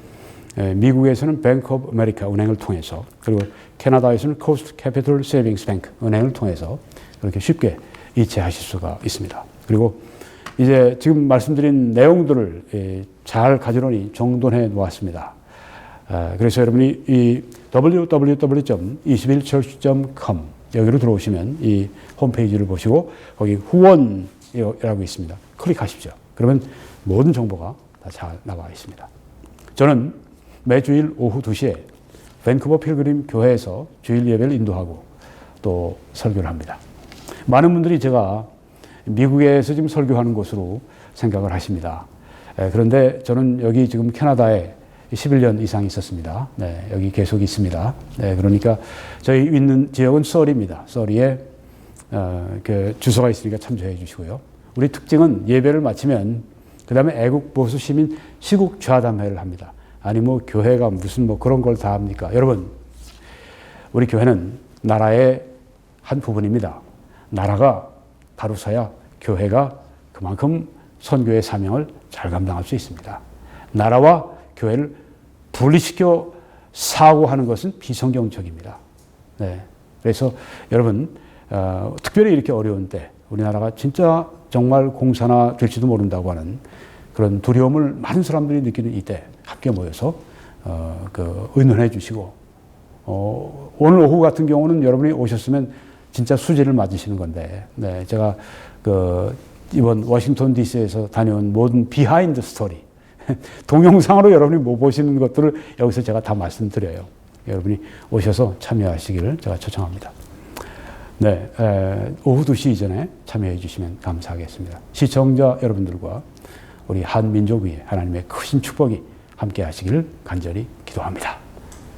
미국에서는 뱅크 오브 아메리카 은행을 통해서, 그리고 캐나다에서는 코스트 캐피털 세이빙스 뱅크 은행을 통해서 그렇게 쉽게 이체하실 수가 있습니다. 그리고 이제 지금 말씀드린 내용들을 잘 가지런히 정돈해 놓았습니다. 그래서 여러분이 이 www.21church.com 여기로 들어오시면 이 홈페이지를 보시고 거기 후원이라고 있습니다. 클릭하십시오. 그러면 모든 정보가 다 잘 나와 있습니다. 저는 매주일 오후 2시에 밴쿠버 필그림 교회에서 주일 예배를 인도하고 또 설교를 합니다. 많은 분들이 제가 미국에서 지금 설교하는 곳으로 생각을 하십니다. 그런데 저는 여기 지금 캐나다에 11년 이상 있었습니다. 네, 여기 계속 있습니다. 네, 그러니까 저희 있는 지역은 서리입니다. 서리에 그 주소가 있으니까 참조해 주시고요. 우리 특징은 예배를 마치면 그 다음에 애국 보수 시민 시국 좌담회를 합니다. 아니 뭐 교회가 무슨 뭐 그런 걸 다 합니까? 여러분, 우리 교회는 나라의 한 부분입니다. 나라가 다루서야 교회가 그만큼 선교의 사명을 잘 감당할 수 있습니다. 나라와 교회를 분리시켜 사고하는 것은 비성경적입니다. 네. 그래서 여러분, 특별히 이렇게 어려운 때 우리나라가 진짜 정말 공산화 될지도 모른다고 하는 그런 두려움을 많은 사람들이 느끼는 이때 함께 모여서 의논해 주시고, 오늘 오후 같은 경우는 여러분이 오셨으면 진짜 수지를 맞으시는 건데, 네, 제가 이번 워싱턴 DC에서 다녀온 모든 비하인드 스토리, 동영상으로 여러분이 못 보시는 것들을 여기서 제가 다 말씀드려요. 여러분이 오셔서 참여하시기를 제가 초청합니다. 네, 오후 2시 이전에 참여해 주시면 감사하겠습니다. 시청자 여러분들과 우리 한민족 위에 하나님의 크신 축복이 함께 하시기를 간절히 기도합니다.